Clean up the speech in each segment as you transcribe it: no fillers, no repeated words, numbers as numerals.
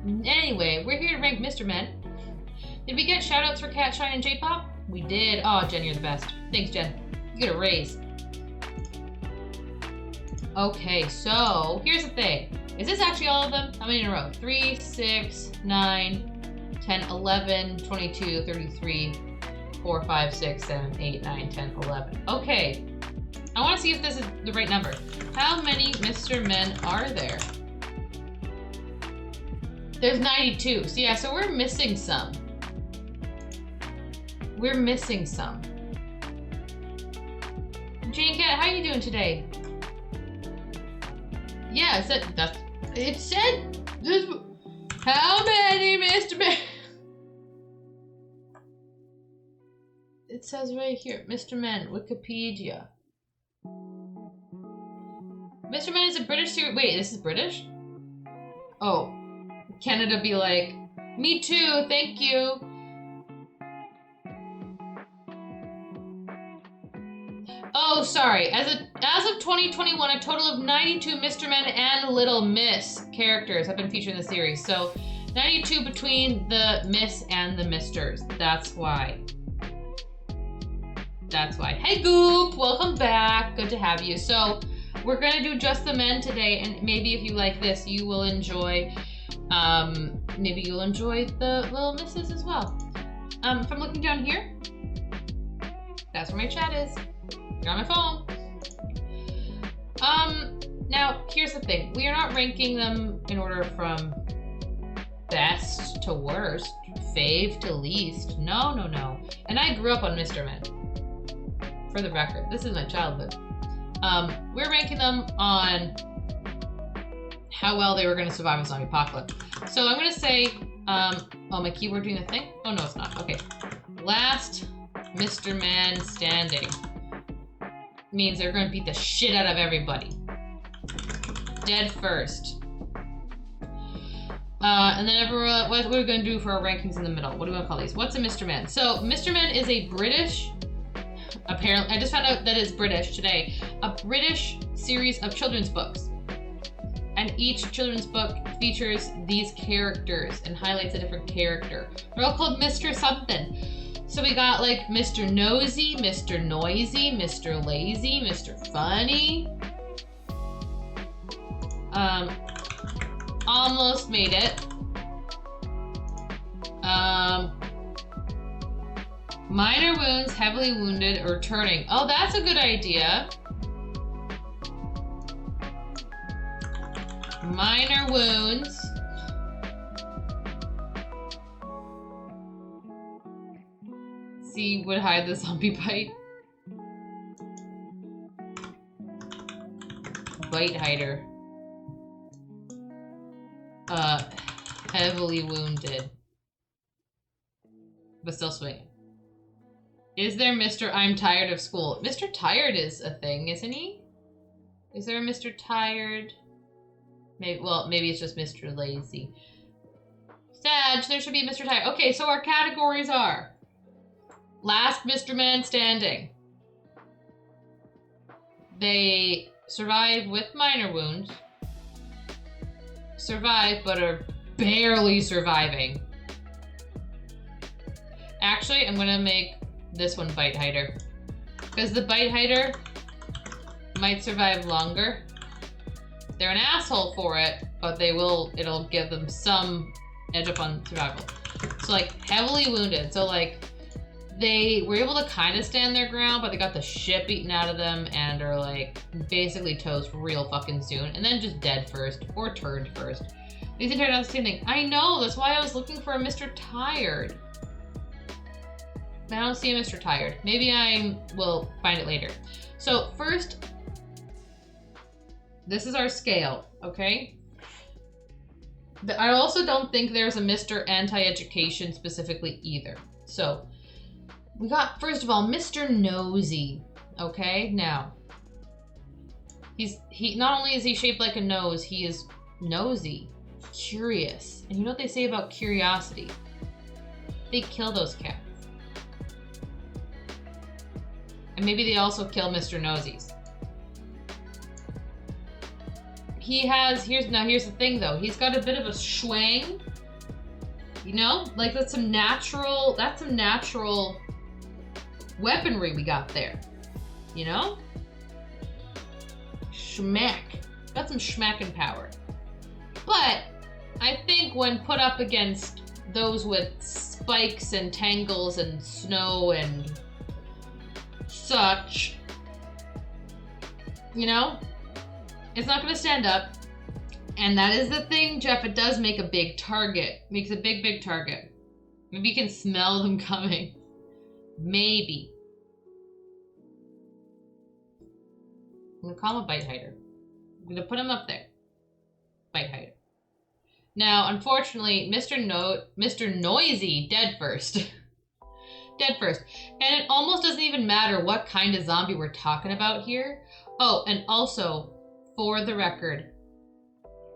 Anyway, we're here to rank Mr. Men. Did we get shoutouts for Cat Shine and J-Pop? We did. Oh, Jen, you're the best. Thanks, Jen. You get a raise. Okay, so here's the thing. Is this actually all of them? How many in a row? 3, 6, 9, 10, 11, 22, 33, 4, 5, 6, 7, 8, 9, 10, 11. Okay. I want to see if this is the right number. How many Mr. Men are there? There's 92. So yeah, so we're missing some. We're missing some. Jane Cat, how are you doing today? Yeah, it said this. How many Mr. Men? It says right here, Mr. Men, Wikipedia. Mr. Men is a British series. Wait, this is British? Oh, Canada be like, me too, thank you. Oh, sorry. As of 2021, a total of 92 Mr. Men and Little Miss characters have been featured in the series. So 92 between the Miss and the Misters. That's why. That's why. Hey Goop, welcome back. Good to have you. So we're gonna do just the men today, and maybe if you like this, you will enjoy. Maybe you'll enjoy the Little Misses as well. If I'm looking down here, that's where my chat is. You're on my phone. Now here's the thing. We are not ranking them in order from best to worst, fave to least. No, no, no. And I grew up on Mr. Men. For the record, this is my childhood. We're ranking them on how well they were going to survive a zombie apocalypse. So I'm going to say, oh, my keyboard doing the thing? Oh, no, it's not. Okay. Last Mr. Man standing means they're going to beat the shit out of everybody. Dead first. And then everyone, what we're going to do for our rankings in the middle. What do we want to call these? What's a Mr. Man? So Mr. Man is a British, apparently, I just found out that it's British today, a British series of children's books. And each children's book features these characters and highlights a different character. They're all called Mr. something. So we got like Mr. Nosy, Mr. Noisy, Mr. Lazy, Mr. Funny. Almost made it. Minor wounds, heavily wounded, or turning. Oh, that's a good idea. Minor wounds. See, would hide the zombie bite. Bite hider. Heavily wounded. But still swinging. Is there Mr. I'm tired of school? Mr. Tired is a thing, isn't he? Is there a Mr. Tired? Maybe, well, maybe it's just Mr. Lazy. Sag, there should be Mr. Tired. Okay, so our categories are last Mr. Man standing. They survive with minor wounds. Survive, but are barely surviving. Actually, I'm gonna make this one Bite Hider. Because the Bite Hider might survive longer. They're an asshole for it, but it'll give them some edge up on survival. So like heavily wounded. So like they were able to kind of stand their ground, but they got the shit beaten out of them and are like basically toast real fucking soon. And then just dead first or turned first. These entire outstanding. I know, that's why I was looking for a Mr. Tired. I don't see a Mr. Tired. Maybe I will find it later. So first, this is our scale, okay? I also don't think there's a Mr. Anti-Education specifically either. So we got, first of all, Mr. Nosy, okay? Now, he not only is he shaped like a nose, he is nosy, curious. And you know what they say about curiosity? They kill those cats. And maybe they also kill Mr. Nosies. He has, here's the thing though, he's got a bit of a schwang You know? Like that's some natural weaponry we got there. You know? Schmack. Got some schmacking power. But I think when put up against those with spikes and tangles and snow and such, you know, it's not going to stand up. And that is the thing, Jeff. It does make a big target. Makes a big, big target. Maybe you can smell them coming. Maybe. I'm going to call him a bite hider. I'm going to put him up there. Bite hider. Now, unfortunately, Mr. Noisy, dead first. Dead first. And it almost doesn't even matter what kind of zombie we're talking about here. Oh, and also, for the record,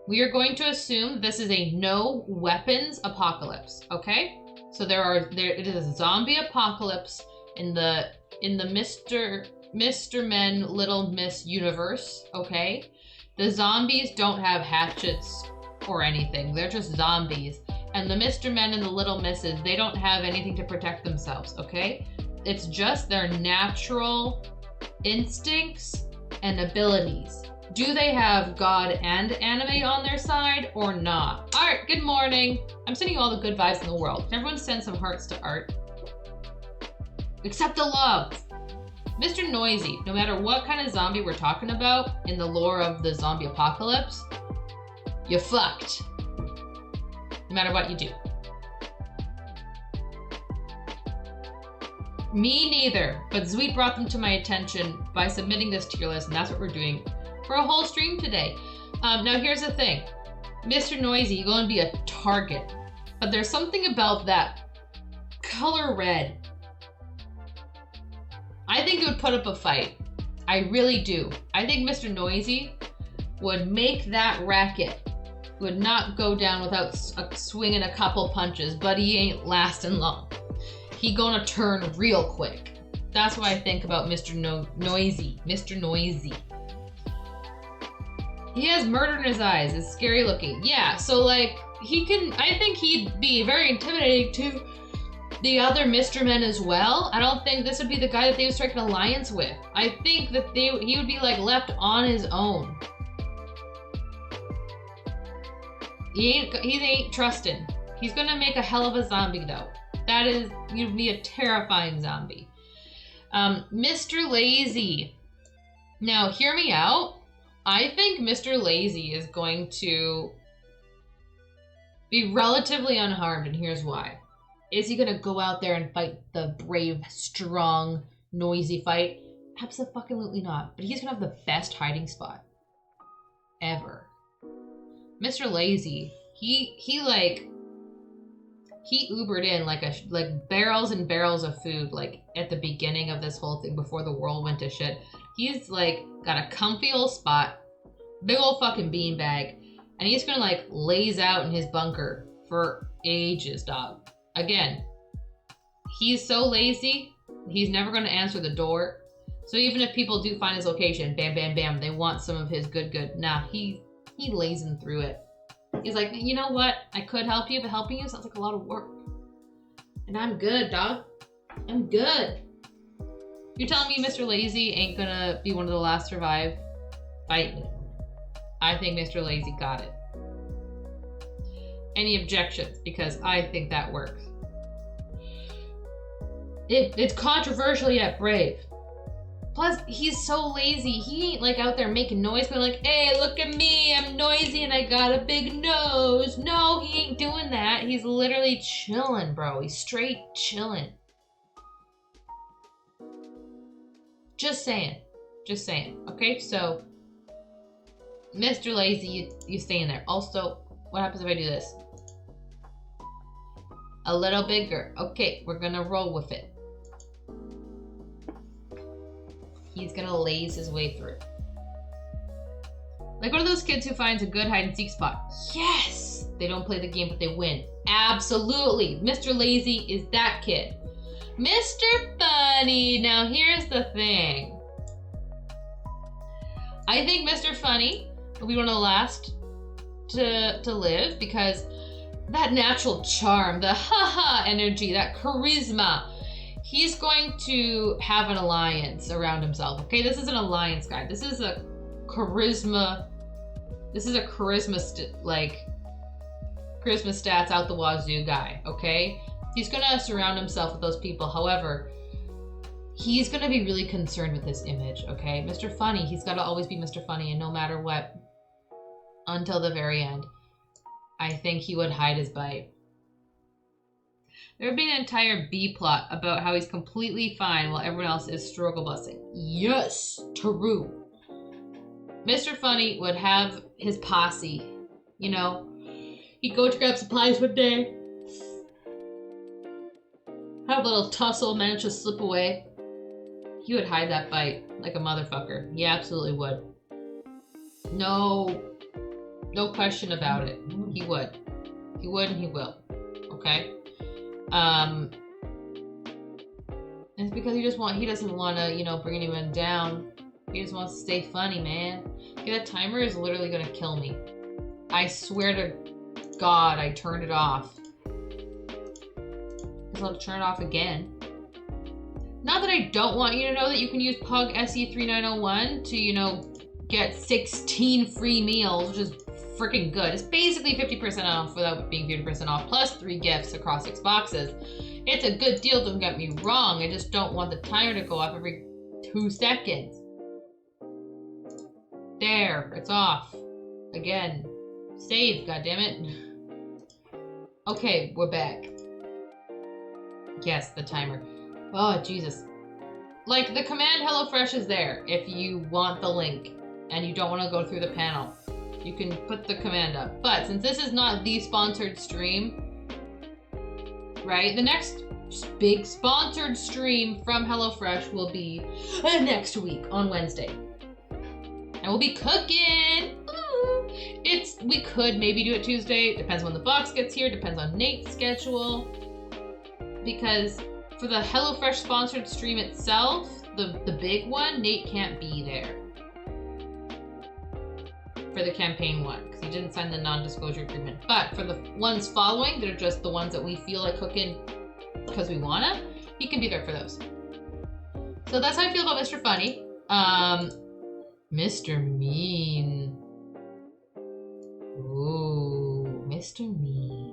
we are going to assume this is a no weapons apocalypse, okay? So it is a zombie apocalypse in the Mr. Men Little Miss universe, okay? The zombies don't have hatchets or anything. They're just zombies. And the Mr. Men and the Little Misses, they don't have anything to protect themselves, okay? It's just their natural instincts and abilities. Do they have God and anime on their side or not? Art, good morning. I'm sending you all the good vibes in the world. Can everyone send some hearts to Art? Except the love. Mr. Noisy, no matter what kind of zombie we're talking about in the lore of the zombie apocalypse, you're fucked. No matter what you do. Me neither, but Zweet brought them to my attention by submitting this tier list, and that's what we're doing for a whole stream today. Now here's the thing. Mr. Noisy, you're going to be a target, but there's something about that color red. I think it would put up a fight. I really do. I think Mr. Noisy would make that racket. Would not go down without swinging a couple punches, but he ain't lasting long. He gonna turn real quick. That's what I think about Mr. Noisy. Mr. Noisy. He has murder in his eyes. It's scary looking. Yeah, so like, I think he'd be very intimidating to the other Mr. Men as well. I don't think this would be the guy that they would strike an alliance with. I think that he would be like left on his own. He ain't trusting. He's gonna make a hell of a zombie though. You'd be a terrifying zombie. Mr. Lazy. Now, hear me out. I think Mr. Lazy is going to be relatively unharmed, and here's why. Is he gonna go out there and fight the brave, strong, noisy fight? Absolutely not. But he's gonna have the best hiding spot ever. Mr. Lazy, he Ubered in like barrels and barrels of food like at the beginning of this whole thing before the world went to shit. He's like got a comfy old spot, big old fucking beanbag, and he's gonna like laze out in his bunker for ages, dog. Again, he's so lazy, he's never gonna answer the door. So even if people do find his location, bam, bam, bam, they want some of his good. Nah, he lazing through it. He's like, you know what? I could help you, but helping you sounds like a lot of work. And I'm good, dog. I'm good. You're telling me Mr. Lazy ain't gonna be one of the last to survive? Fight me. I think Mr. Lazy got it. Any objections? Because I think that works. It's controversial yet brave. Plus, he's so lazy. He ain't like out there making noise, going like, hey, look at me, I'm noisy and I got a big nose. No, he ain't doing that. He's literally chilling, bro. He's straight chilling. Just saying. Just saying. Okay, so Mr. Lazy, you stay in there. Also, what happens if I do this? A little bigger. Okay, we're gonna roll with it. He's gonna laze his way through. Like one of those kids who finds a good hide and seek spot. Yes! They don't play the game, but they win. Absolutely. Mr. Lazy is that kid. Mr. Funny. Now here's the thing. I think Mr. Funny will be one of the last to live because that natural charm, the haha energy, that charisma. He's going to have an alliance around himself. Okay, this is an alliance guy. This is a charisma. This is a charisma charisma stats out the wazoo guy. Okay, he's gonna surround himself with those people. However, he's gonna be really concerned with this image. Okay, Mr. Funny. He's got to always be Mr. Funny, and no matter what, until the very end, I think he would hide his bite. There would be an entire B plot about how he's completely fine while everyone else is struggle busing. Yes, true. Mr. Funny would have his posse, you know. He'd go to grab supplies one day, have a little tussle, manage to slip away. He would hide that bite like a motherfucker. He absolutely would. No question about it. He would. He would and he will. Okay? It's because he doesn't want to, you know, bring anyone down. He just wants to stay funny, man. Okay, that timer is literally gonna kill me. I swear to God, I turned it off. Because I'll turn it off again. Not that I don't want you to know that you can use Pug SE3901 to, you know, get 16 free meals, which is freaking good. It's basically 50% off without being 50% off, plus 3 gifts across 6 boxes. It's a good deal, don't get me wrong. I just don't want the timer to go off every 2 seconds. There, it's off. Again. Save, goddammit. Okay, we're back. Yes, the timer. Oh, Jesus. Like, the command HelloFresh is there if you want the link and you don't want to go through the panel. You can put the command up. But since this is not the sponsored stream, right? The next big sponsored stream from HelloFresh will be next week on Wednesday. And we'll be cooking. We could maybe do it Tuesday. Depends when the box gets here. Depends on Nate's schedule. Because for the HelloFresh sponsored stream itself, the big one, Nate can't be there. For the campaign one, because he didn't sign the non-disclosure agreement. But for the ones following, that are just the ones that we feel like cooking because we wanna, he can be there for those. So that's how I feel about Mr. Funny. Mr. Mean. Ooh, Mr. Mean.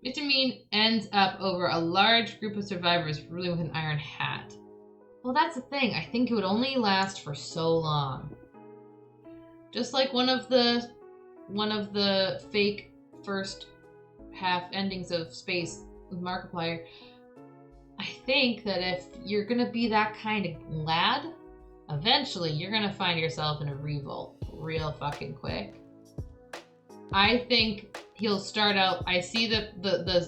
Mr. Mean ends up over a large group of survivors ruling with an iron hat. Well, that's the thing. I think it would only last for so long. Just like one of the fake first half endings of Space with Markiplier. I think that if you're gonna be that kind of lad, eventually you're gonna find yourself in a revolt real fucking quick. I think he'll start out. I see the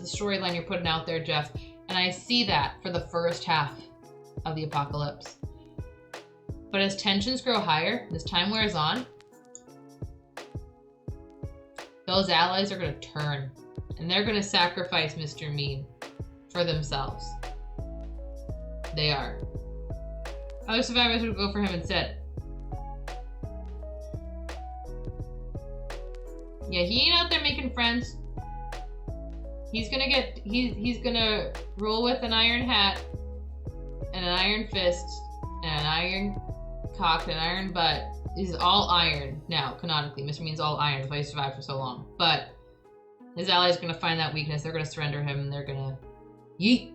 storyline you're putting out there, Jeff, and I see that for the first half of the apocalypse. But as tensions grow higher, as time wears on, those allies are going to turn, and they're going to sacrifice Mr. Mean for themselves. They are. Other survivors would go for him instead. Yeah, he ain't out there making friends. He's gonna rule with an iron hat and an iron fist and an iron cock and an iron butt. He's all iron now, canonically. Mr. Mean's all iron. That's why he survived for so long. But his allies are gonna find that weakness. They're gonna surrender him. And they're gonna yeet.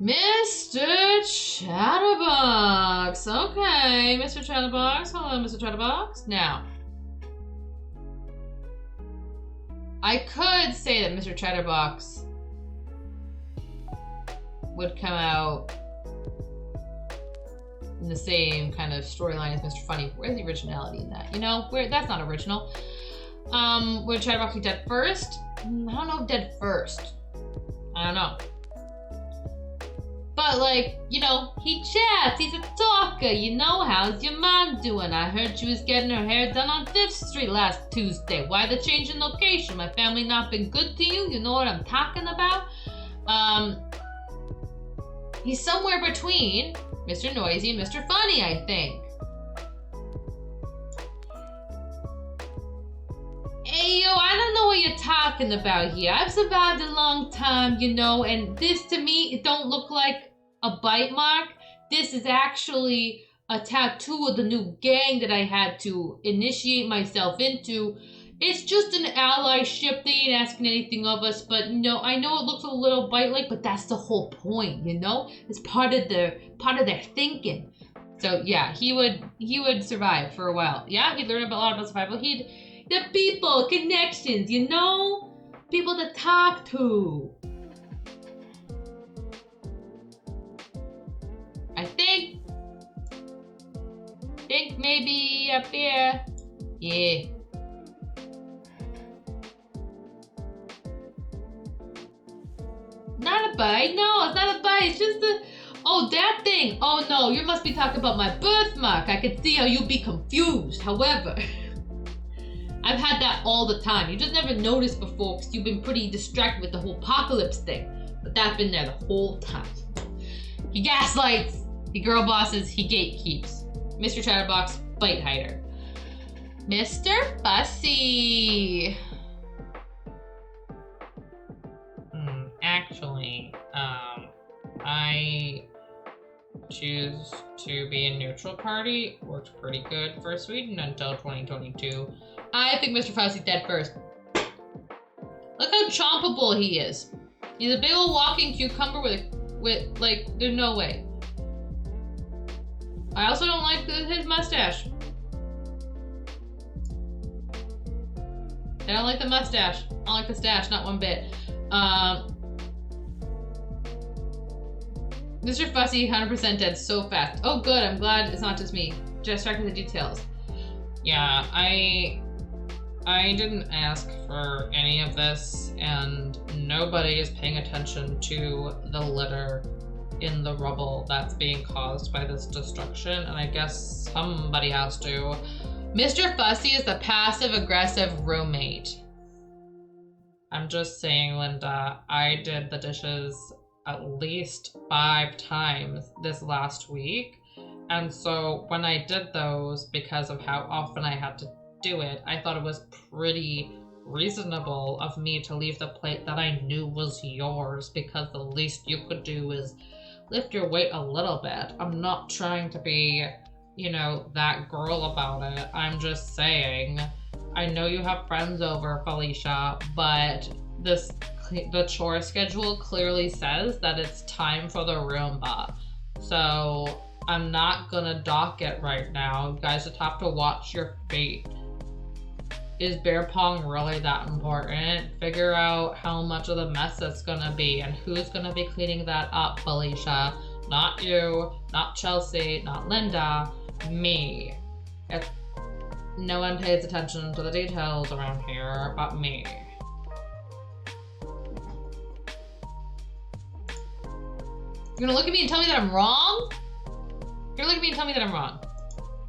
Mr. Chatterbox. Okay, Mr. Chatterbox. Hello, Mr. Chatterbox. Now, I could say that Mr. Chatterbox would come out in the same kind of storyline as Mr. Funny. Where's the originality in that? You know, that's not original. Would Chatterbox be dead first? I don't know if dead first. I don't know. But, like, you know, he chats, he's a talker, you know, how's your mom doing? I heard she was getting her hair done on 5th Street last Tuesday. Why the change in location? My family not been good to you? You know what I'm talking about? He's somewhere between Mr. Noisy and Mr. Funny, I think. Hey, yo, I don't know what you're talking about here. I've survived a long time, you know, and this to me, it don't look like a bite mark. This is actually a tattoo of the new gang that I had to initiate myself into. It's just an allyship. They ain't asking anything of us, but no, I know it looks a little bite-like, but that's the whole point, you know? It's part of their thinking. So yeah, he would survive for a while. Yeah, he'd learn a lot about survival. The people, connections, you know? People to talk to. I think maybe up here. Yeah. Not a bite. No, it's not a bite. It's just a... Oh, that thing. Oh, no. You must be talking about my birthmark. I can see how you'd be confused. However, I've had that all the time. You just never noticed before because you've been pretty distracted with the whole apocalypse thing. But that's been there the whole time. He gaslights. He girl bosses. He gatekeeps. Mr. Chatterbox, bite hider. Mr. Fussy. Actually, I choose to be a neutral party. Worked pretty good for Sweden until 2022. I think Mr. Fussy's dead first. Look how chompable he is. He's a big old walking cucumber with like, there's no way. I also don't like his mustache. I don't like the mustache. I don't like the stash, not one bit. Mr. Fussy, 100% dead so fast. Oh good, I'm glad it's not just me. Just distracted the details. Yeah, I didn't ask for any of this, and nobody is paying attention to the litter in the rubble that's being caused by this destruction, and I guess somebody has to. Mr. Fussy is the passive-aggressive roommate. I'm just saying, Linda, I did the dishes at least 5 times this last week, and so when I did those, because of how often I had to do it, I thought it was pretty reasonable of me to leave the plate that I knew was yours, because the least you could do is lift your weight a little bit. I'm not trying to be, you know, that girl about it. I'm just saying, I know you have friends over, Felicia, but the chore schedule clearly says that it's time for the Roomba. So I'm not gonna dock it right now. You guys just have to watch your fate. Is bear pong really that important? Figure out how much of the mess it's gonna be and who's gonna be cleaning that up, Felicia. Not you, not Chelsea, not Linda, me. No one pays attention to the details around here but me. You're gonna look at me and tell me that I'm wrong? You're gonna look at me and tell me that I'm wrong?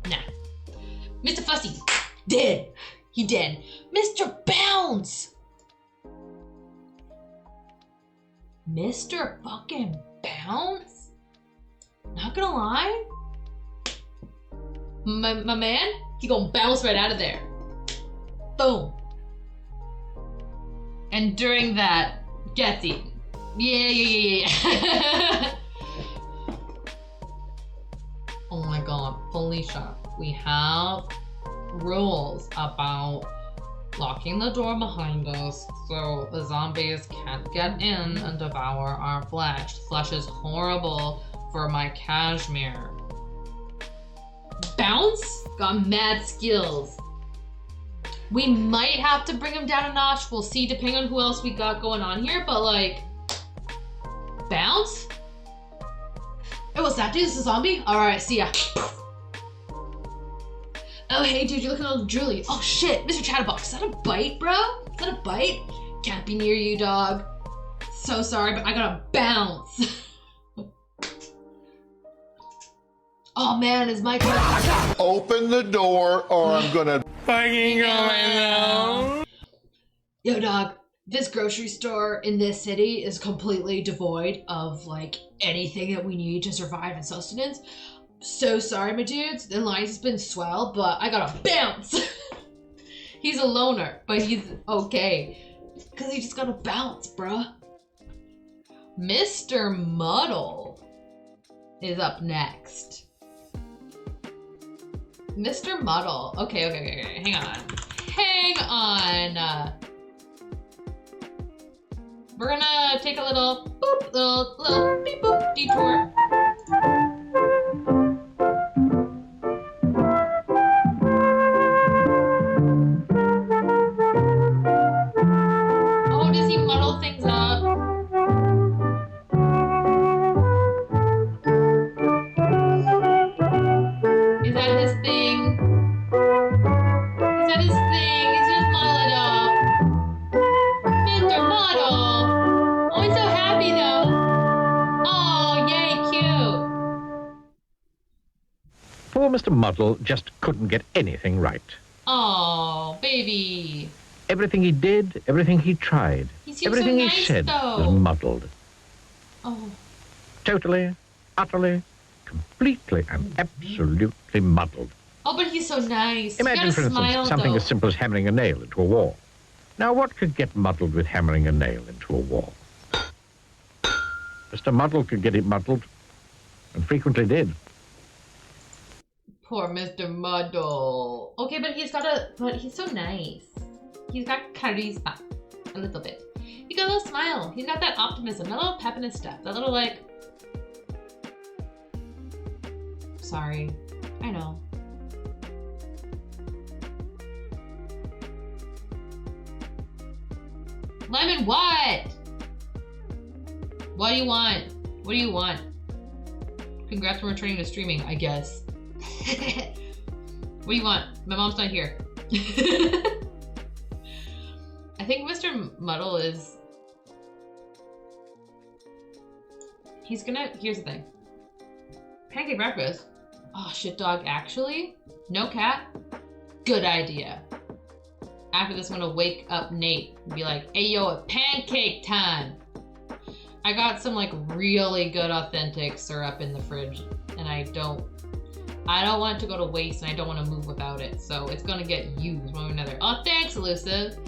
Nah. Mr. Fussy, dead. He dead. Mr. Bounce! Mr. fucking Bounce? Not gonna lie. My man, he gonna bounce right out of there. Boom. And during that, gets eaten. Yeah. Oh my god, Felicia, we have rules about locking the door behind us so the zombies can't get in and devour our flesh. Flesh is horrible for my cashmere. Bounce got mad skills. We might have to bring him down a notch. We'll see depending on who else we got going on here, but like, Bounce? Hey, what's that dude? Is this a zombie? Alright, see ya. Oh, hey dude, you're looking a little drooly. Oh shit, Mr. Chatterbox, is that a bite, bro? Is that a bite? Can't be near you, dog. So sorry, but I gotta bounce. Oh man, is Mike... Open the door or I'm gonna Fucking go myself. Yo, dog, this grocery store in this city is completely devoid of, like, anything that we need to survive and sustenance. So sorry, my dudes. The lines has been swell, but I gotta bounce. He's a loner, but he's okay. Because he just got to bounce, bruh. Mr. Muddle is up next. Mr. Muddle. Okay. Hang on. We're gonna take a little boop, little beep boop detour. Oh, does he muddle things up? Is that his thing? Is that his thing? He's just muddle it up. Mr. Muddle! Oh, he's so happy though. Oh, yay, cute. Poor Mr. Muddle just couldn't get anything right. Oh, baby. Everything he did, everything he tried, He seems everything so he nice, said though. was muddled. Oh. Totally, utterly, completely, and absolutely muddled. Oh, but he's so nice. Imagine, you for gotta instance, smile, something though. as simple as hammering a nail into a wall. Now, what could get muddled with hammering a nail into a wall? Mr. Muddle could get it muddled, and frequently did. Poor Mr. Muddle. Okay, but he's so nice. He's got charisma. A little bit. He got a little smile. He's got that optimism, that little pep in his step, that little like... Sorry. I know. Lemon, what? What do you want? What do you want? Congrats on returning to streaming, I guess. What do you want? My mom's not here. I think Mr. Muddle is... Here's the thing. Pancake breakfast? Oh, shit dog, actually? No cat? Good idea. After this, I'm gonna wake up Nate and be like, hey yo, it's pancake time! I got some like really good authentic syrup in the fridge and I don't want it to go to waste and I don't want to move without it. So it's gonna get used one way or another. Oh, thanks, Elusive.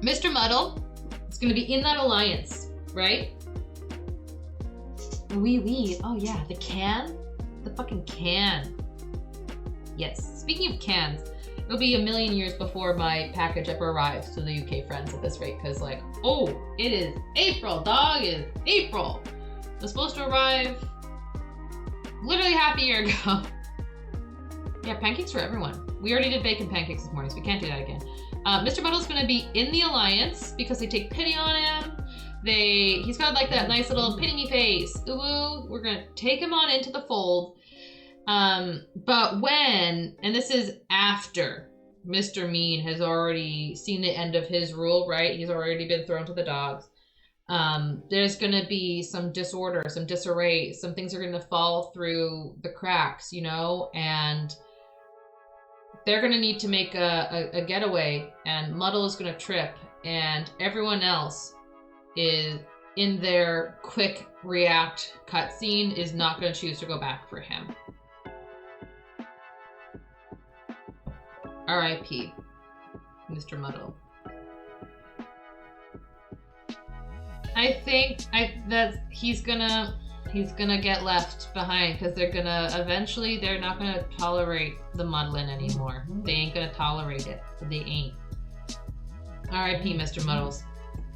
Mr. Muddle is gonna be in that alliance, right? Wee. Oh yeah, the can? The fucking can. Yes, speaking of cans, it'll be a million years before my package ever arrives to the UK friends at this rate, because like, oh, it is April, dog, it is April. It was supposed to arrive literally half a year ago. Yeah, pancakes for everyone. We already did bacon pancakes this morning, so we can't do that again. Mr. Muddle's gonna be in the alliance because they take pity on him. He's got like that nice little pity me face. Ooh, we're gonna take him on into the fold. But when, and this is after Mr. Mean has already seen the end of his rule, right? He's already been thrown to the dogs. There's gonna be some disorder, some disarray, some things are gonna fall through the cracks, you know, and they're gonna need to make a getaway, and Muddle is gonna trip, and everyone else is in their quick react cutscene is not gonna choose to go back for him. R.I.P. Mr. Muddle. I think that he's gonna get left behind because they're not gonna tolerate the muddling anymore. They ain't gonna tolerate it. They ain't. R.I.P. Mr. Muddles.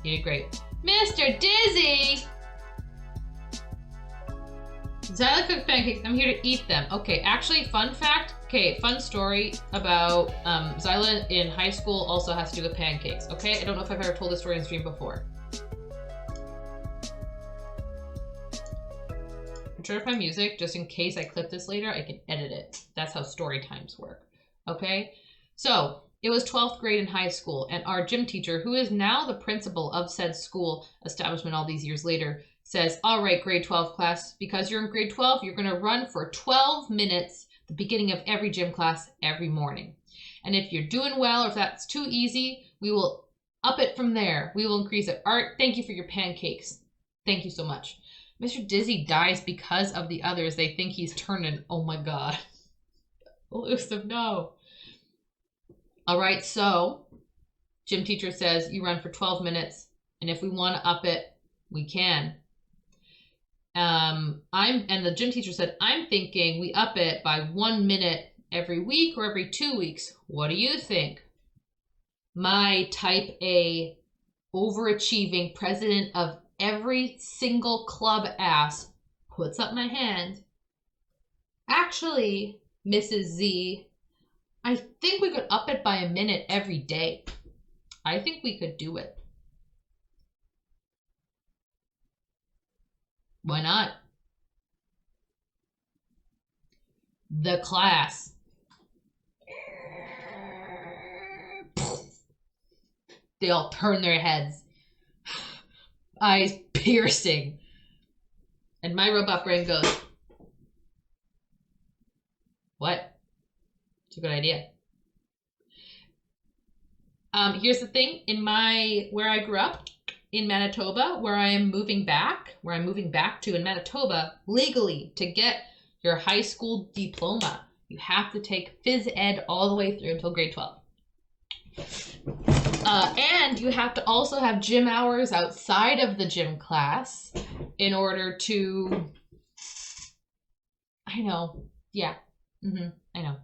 You did great. Mr. Dizzy! Zyla cooked pancakes. I'm here to eat them. Okay, actually, fun fact. Okay, fun story about Zyla in high school also has to do with pancakes. Okay, I don't know if I've ever told this story in stream before. I'm trying to find music just in case I clip this later. I can edit it. That's how story times work. Okay, so it was 12th grade in high school, and our gym teacher, who is now the principal of said school establishment all these years later, says, all right, grade 12 class, because you're in grade 12, you're going to run for 12 minutes the beginning of every gym class every morning. And if you're doing well, or if that's too easy, we will up it from there. We will increase it. Art, thank you for your pancakes. Thank you so much. Mr. Dizzy dies because of the others. They think he's turning. Oh my God. Elusive, no. All right, so gym teacher says you run for 12 minutes, and if we want to up it, we can. And the gym teacher said, I'm thinking we up it by 1 minute every week or every 2 weeks. What do you think? My type A overachieving president of every single club ass puts up my hand. Actually, Mrs. Z, I think we could up it by a minute every day. I think we could do it. Why not? The class. They all turn their heads. Eyes piercing. And my robot brain goes, what? It's a good idea. Here's the thing. Where I grew up, in Manitoba, where I'm moving back to in Manitoba, legally, to get your high school diploma, you have to take phys ed all the way through until grade 12. And you have to also have gym hours outside of the gym class in order to, I know, yeah, I know.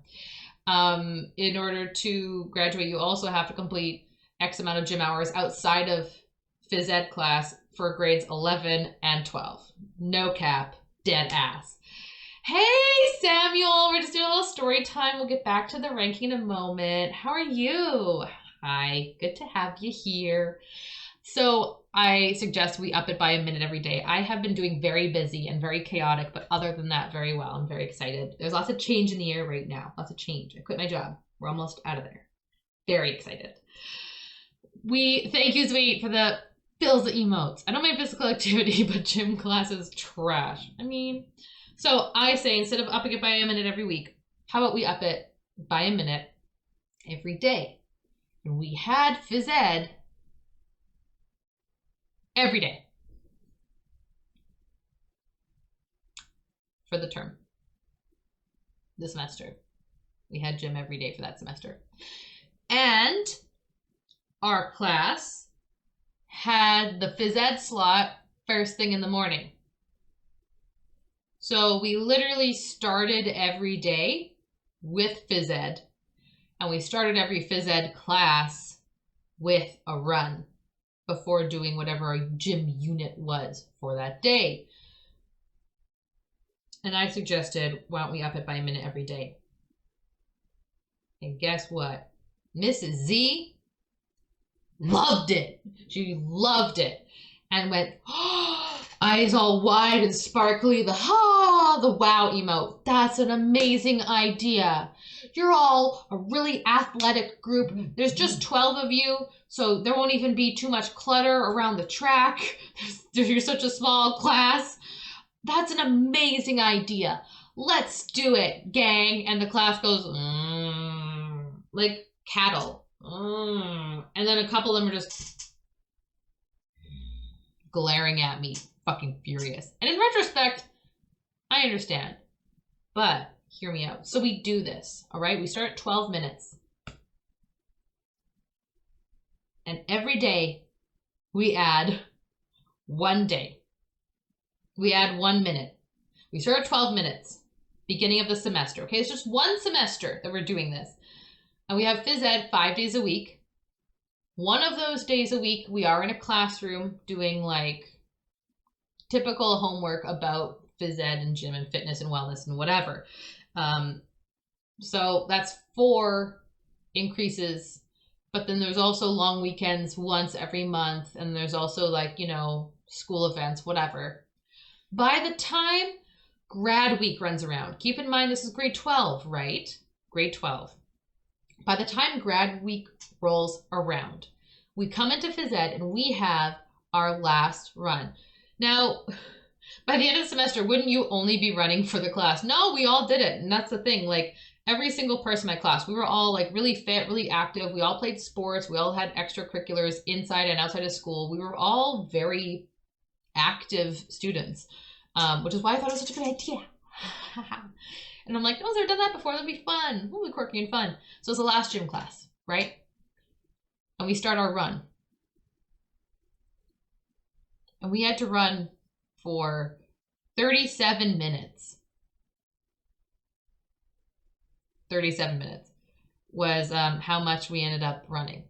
In order to graduate, you also have to complete X amount of gym hours outside of phys ed class for grades 11 and 12. No cap, dead ass. Hey, Samuel, we're just doing a little story time. We'll get back to the ranking in a moment. How are you? Hi, good to have you here. So I suggest we up it by a minute every day. I have been doing very busy and very chaotic, but other than that, very well. I'm very excited. There's lots of change in the air right now. Lots of change. I quit my job. We're almost out of there. Very excited. Thank you, Sweet, for the Bill's emotes. I don't mind physical activity, but gym class is trash. I mean, so I say instead of upping it by a minute every week, how about we up it by a minute every day? And we had phys ed every day for the term, the semester. We had gym every day for that semester. And our class had the phys ed slot first thing in the morning. So we literally started every day with phys ed, and we started every phys ed class with a run before doing whatever our gym unit was for that day. And I suggested, why don't we up it by a minute every day? And guess what? Mrs. Z loved it. She loved it. And went, oh, eyes all wide and sparkly, the wow emote. That's an amazing idea. You're all a really athletic group. There's just 12 of you, so there won't even be too much clutter around the track. You're such a small class. That's an amazing idea. Let's do it, gang. And the class goes, like cattle. And then a couple of them are just glaring at me, fucking furious. And in retrospect, I understand. But hear me out. So we do this, all right? We start at 12 minutes. And every day we add 1 day. We add 1 minute. We start at 12 minutes, beginning of the semester, okay? It's just one semester that we're doing this. And we have phys ed 5 days a week. One of those days a week, we are in a classroom doing like typical homework about phys ed and gym and fitness and wellness and whatever. So that's 4 increases. But then there's also long weekends once every month. And there's also like, school events, whatever. By the time grad week runs around, keep in mind this is grade 12, right? Grade 12. By the time grad week rolls around, we come into phys ed and we have our last run. Now, by the end of the semester, wouldn't you only be running for the class? No, we all did it. And that's the thing. Like every single person in my class, we were all like really fit, really active. We all played sports. We all had extracurriculars inside and outside of school. We were all very active students, which is why I thought it was such a good idea. And I'm like, no one's ever done that before. That'd be fun. We'll be quirky and fun. So it's the last gym class. right? And we start our run. And we had to run for 37 minutes. 37 minutes was how much we ended up running.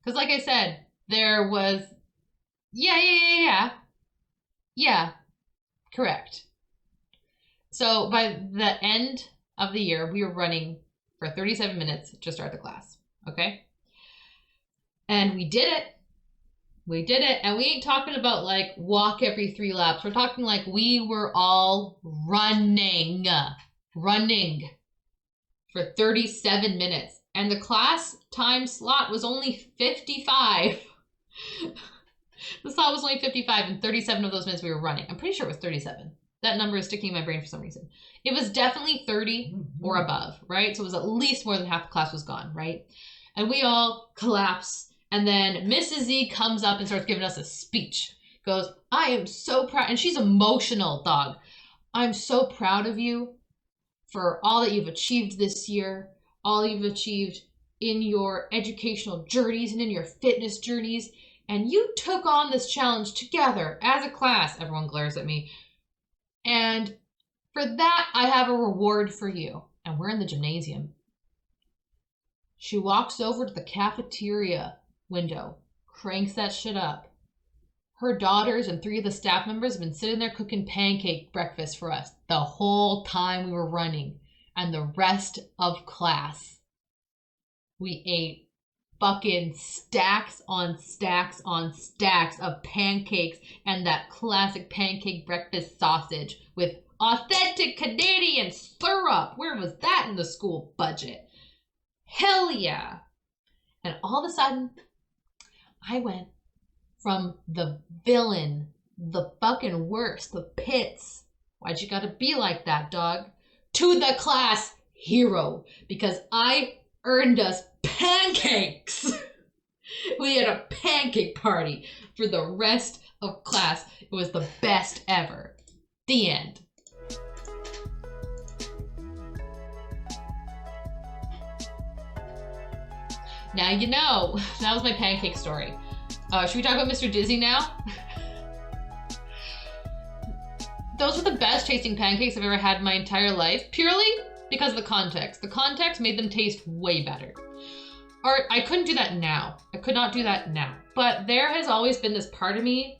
Because like I said, there was, yeah, correct. So by the end of the year, we were running for 37 minutes to start the class, okay? And we did it. We did it, and we ain't talking about like walk every 3 laps. We're talking like we were all running for 37 minutes. And the class time slot was only 55. The slot was only 55, and 37 of those minutes we were running. I'm pretty sure it was 37. That number is sticking in my brain for some reason. It was definitely 30 or above, right? So it was at least more than half the class was gone, right? And we all collapse. And then Mrs. Z comes up and starts giving us a speech. Goes, I am so proud. And she's emotional, dog. I'm so proud of you for all that you've achieved this year, all you've achieved in your educational journeys and in your fitness journeys. And you took on this challenge together as a class. Everyone glares at me. And for that, I have a reward for you. And we're in the gymnasium. She walks over to the cafeteria window, cranks that shit up. Her daughters and 3 of the staff members have been sitting there cooking pancake breakfast for us the whole time we were running. And the rest of class, we ate fucking stacks on stacks on stacks of pancakes and that classic pancake breakfast sausage with authentic Canadian syrup. Where was that in the school budget? Hell yeah. And all of a sudden, I went from the villain, the fucking worst, the pits. Why'd you gotta be like that, dog? To the class hero. Because I earned us pancakes. We had a pancake party for the rest of class. It was the best ever. The end. Now you know. That was my pancake story. Should we talk about Mr. Dizzy now? Those were the best tasting pancakes I've ever had in my entire life, purely because of the context. The context made them taste way better. Or I couldn't do that now. I could not do that now. But there has always been this part of me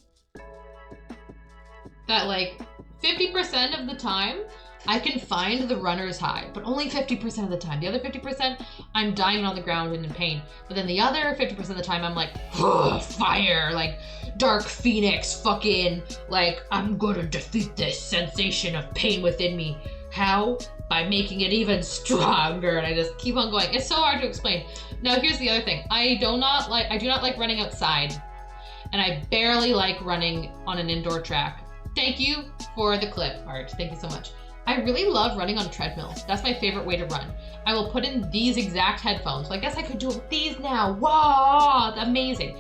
that like 50% of the time I can find the runner's high, but only 50% of the time. The other 50%, I'm dying on the ground and in pain. But then the other 50% of the time, I'm like, fire, like Dark Phoenix, fucking, like, I'm gonna defeat this sensation of pain within me. How? By making it even stronger. And I just keep on going. It's so hard to explain. Now, here's the other thing. I do not like running outside. And I barely like running on an indoor track. Thank you for the clip, Art. Thank you so much. I really love running on treadmills. That's my favorite way to run. I will put in these exact headphones. So I guess I could do it with these now. Whoa, amazing.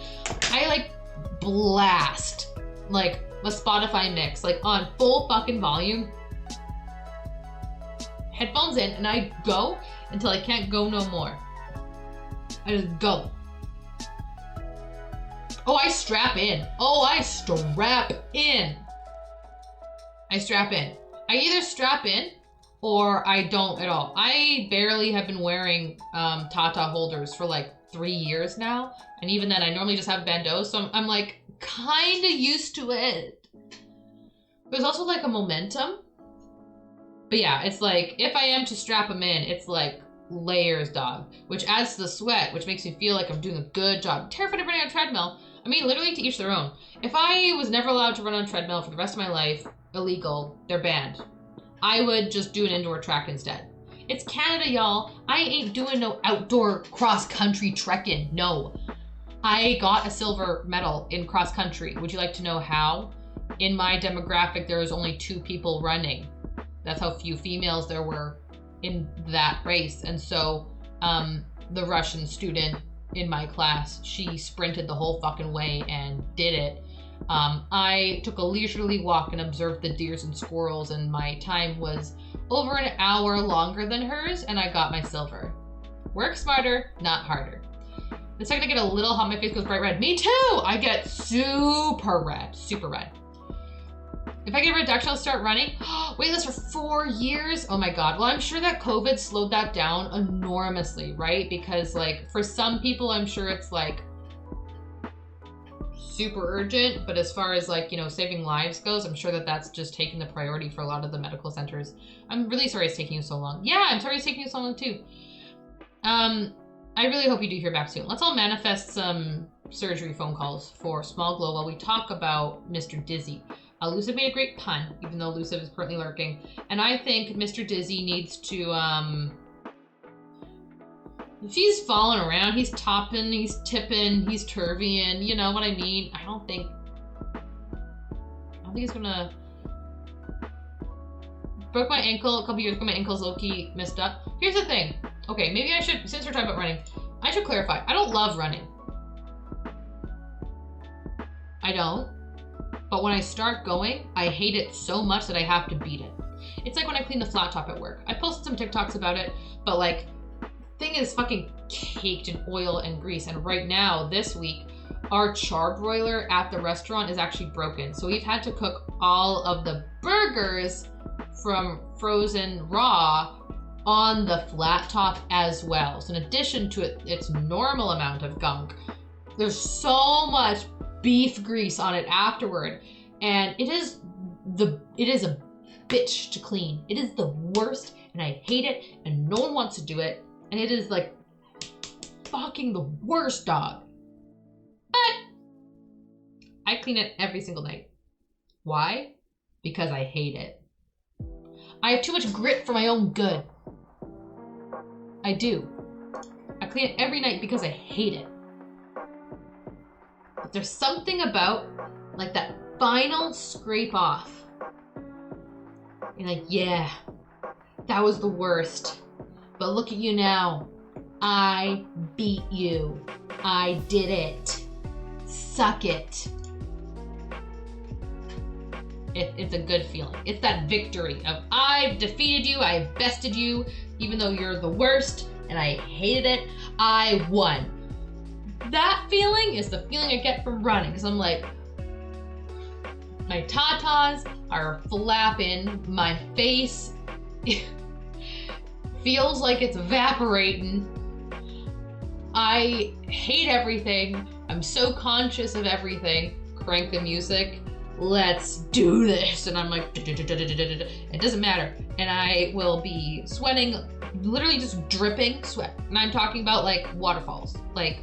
I like blast like a Spotify mix, like on full fucking volume. Headphones in, and I go until I can't go no more. I just go. Oh, I strap in. I strap in. I either strap in or I don't at all. I barely have been wearing Tata holders for like 3 years now. And even then I normally just have bandeaus. So I'm like kind of used to it. There's also like a momentum. But yeah, it's like if I am to strap them in, it's like layers, dog. Which adds to the sweat, which makes me feel like I'm doing a good job. I'm terrified of running on a treadmill. I mean, literally to each their own. If I was never allowed to run on a treadmill for the rest of my life, illegal, they're banned. I would just do an indoor track instead. It's Canada, y'all. I ain't doing no outdoor cross-country trekking, no. I got a silver medal in cross-country. Would you like to know how? In my demographic, there was only 2 people running. That's how few females there were in that race. And so the Russian student in my class, she sprinted the whole fucking way and did it. I took a leisurely walk and observed the deers and squirrels, and my time was over an hour longer than hers, and I got my silver. Work smarter, not harder. The second I get a little hot, my face goes bright red. Me too! I get super red, super red. If I get a reduction, I'll start running. Waitlist for 4 years? Oh my God. Well, I'm sure that COVID slowed that down enormously, right? Because like for some people, I'm sure it's like super urgent, but as far as like, you know, saving lives goes, I'm sure that that's just taking the priority for a lot of the medical centers. I'm really sorry it's taking you so long. Yeah, I'm sorry it's taking you so long too. I really hope you do hear back soon. Let's all manifest some surgery phone calls for Small Glow while we talk about Mr. Dizzy. Elusive made a great pun, even though Elusive is currently lurking. And I think Mr. Dizzy needs to, if he's falling around, he's topping, he's tipping, he's turveying, you know what I mean? I don't think he's gonna... Broke my ankle a couple years ago, my ankle's low-key messed up. Here's the thing. Okay, maybe I should, since we're talking about running, I should clarify. I don't love running. I don't. But when I start going, I hate it so much that I have to beat it. It's like when I clean the flat top at work. I posted some TikToks about it, but like, thing is fucking caked in oil and grease. And right now, this week, our char broiler at the restaurant is actually broken. So we've had to cook all of the burgers from frozen raw on the flat top as well. So in addition to its normal amount of gunk, there's so much beef grease on it afterward, and it is a bitch to clean. It is the worst, and I hate it, and no one wants to do it, and it is like fucking the worst, dog. But I clean it every single night. Why? Because I hate it. I have too much grit for my own good. I do. I clean it every night because I hate it. But there's something about like that final scrape off. You're like, yeah, that was the worst. But look at you now. I beat you. I did it. Suck it. It's a good feeling. It's that victory of I've defeated you, I've bested you, even though you're the worst and I hated it, I won. That feeling is the feeling I get from running, because I'm like, my tatas are flapping, my face feels like it's evaporating. I hate everything. I'm so conscious of everything. Crank the music. Let's do this. And I'm like, it doesn't matter. And I will be sweating, literally just dripping sweat. And I'm talking about like waterfalls, like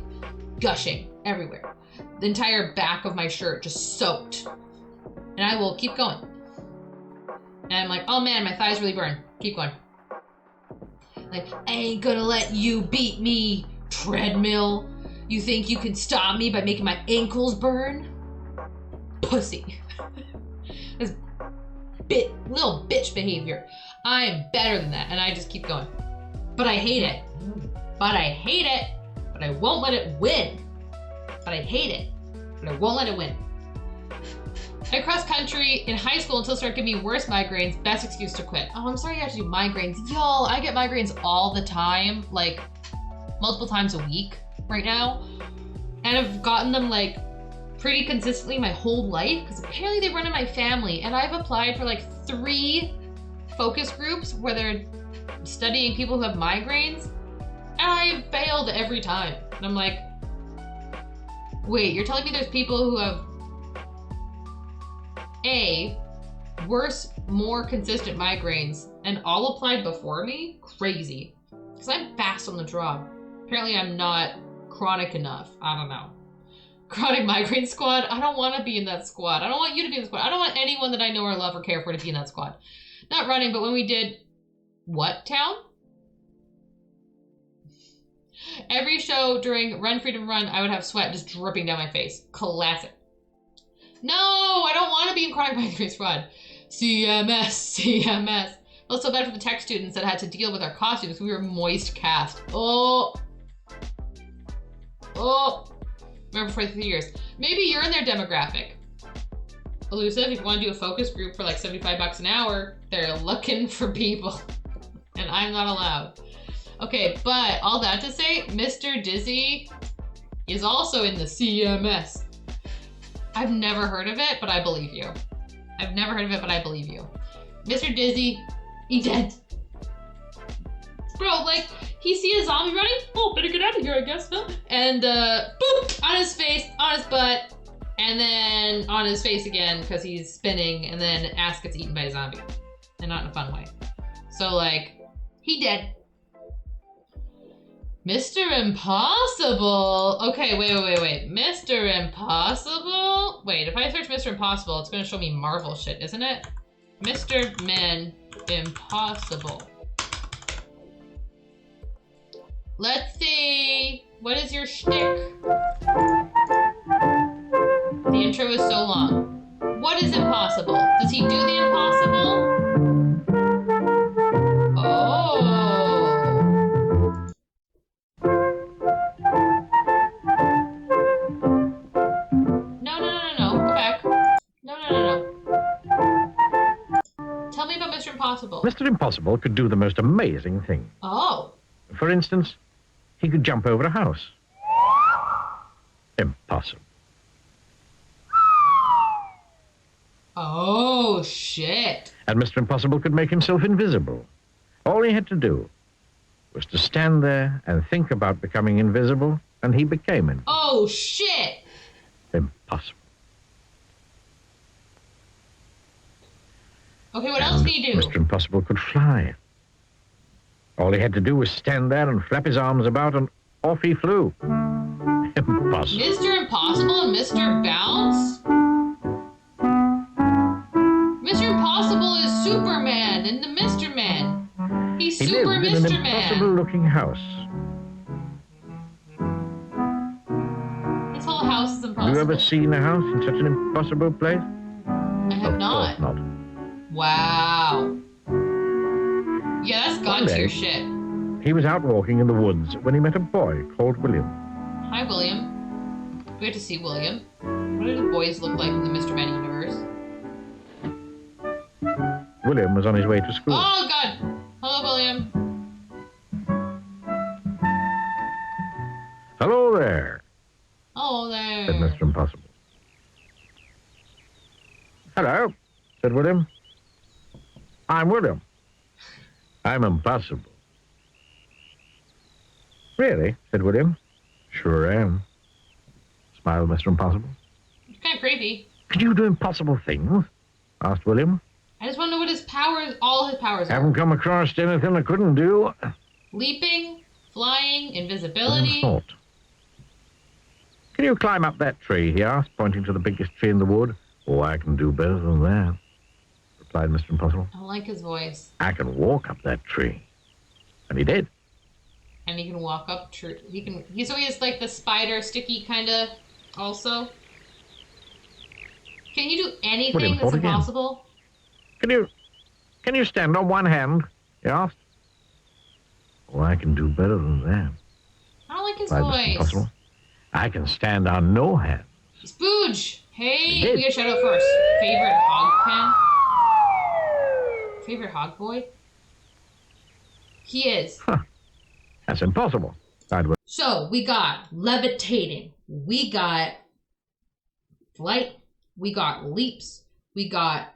gushing everywhere. The entire back of my shirt just soaked. And I will keep going. And I'm like, oh man, my thighs really burn. Keep going. Like, I ain't gonna let you beat me, treadmill. You think you can stop me by making my ankles burn? Pussy. This little bitch behavior. I am better than that, and I just keep going. But I hate it. But I hate it. But I won't let it win. But I hate it. But I won't let it win. I cross country in high school until it started giving me worse migraines. Best excuse to quit. Oh, I'm sorry you have to do migraines. Y'all, I get migraines all the time, like multiple times a week right now. And I've gotten them like pretty consistently my whole life, because apparently they run in my family. And I've applied for like 3 focus groups where they're studying people who have migraines, and I failed every time. And I'm like, wait, you're telling me there's people who have worse, more consistent migraines and all applied before me? Crazy. Because I'm fast on the draw. Apparently I'm not chronic enough. I don't know. Chronic migraine squad? I don't want to be in that squad. I don't want you to be in the squad. I don't want anyone that I know or love or care for to be in that squad. Not running, but when we did what town? Every show during Run Freedom Run, I would have sweat just dripping down my face. Classic. No, I don't want to be in chronic migraine squad. CMS, CMS. Felt so bad for the tech students that had to deal with our costumes. We were moist cast. Oh. Remember for 3 years. Maybe you're in their demographic. Elusive, if you want to do a focus group for like $75 an hour, they're looking for people. And I'm not allowed. Okay, but all that to say, Mr. Dizzy is also in the CMS. I've never heard of it, but I believe you. I've never heard of it, but I believe you. Mr. Dizzy, he dead. Bro, like, he see a zombie running, oh, better get out of here, I guess, huh? And, boop, on his face, on his butt, and then on his face again, because he's spinning, and then ass gets eaten by a zombie. And not in a fun way. So, like, he dead. Mr. Impossible. Okay, wait. Mr. Impossible? Wait, if I search Mr. Impossible, it's gonna show me Marvel shit, isn't it? Mr. Man Impossible. Let's see. What is your shtick? The intro is so long. What is impossible? Does he do the impossible? Oh. No. Go back. No. Tell me about Mr. Impossible. Mr. Impossible could do the most amazing things. Oh. For instance, he could jump over a house. Impossible. Oh, shit. And Mr. Impossible could make himself invisible. All he had to do was to stand there and think about becoming invisible, and he became invisible. Oh, shit. Impossible. Okay, what else can you do? Mr. Impossible could fly. All he had to do was stand there and flap his arms about, and off he flew. Impossible. Mr. Impossible and Mr. Bounce? Mr. Impossible is Superman and the Mr. Man. He's He Super lived in Mr. an Man. impossible-looking house. His whole house is impossible. Have you ever seen a house in such an impossible place? I have not. Of course not. Wow. Yeah, that's God tier shit. He was out walking in the woods when he met a boy called William. Hi, William. We get to see William. What do the boys look like in the Mr. Man universe? William was on his way to school. Oh, God. Hello, William. Hello there, Hello there. said Mr. Impossible. Hello, said William. I'm William. I'm impossible. Really, said William. Sure am, smiled Mr. Impossible. It's kind of creepy. Can you do impossible things? Asked William. I just want to know what his powers, all his powers are. Haven't come across anything I couldn't do. Leaping, flying, invisibility. Thought. Can you climb up that tree? He asked, pointing to the biggest tree in the wood. Oh, I can do better than that, replied Mr. Impossible. I like his voice. I can walk up that tree. And he did. And he can walk up tree. So he has like the spider sticky kind of also. Can you do anything that's again. impossible? Can you stand on one hand? He asked. Oh, I can do better than that, I don't like his replied Mr. voice. Impossible. I can stand on no hands. Spooge! Hey, He did. we got a shout out for our favorite hog pen. Favorite hog boy? He is. That's impossible, replied William. So we got levitating, we got flight, we got leaps, we got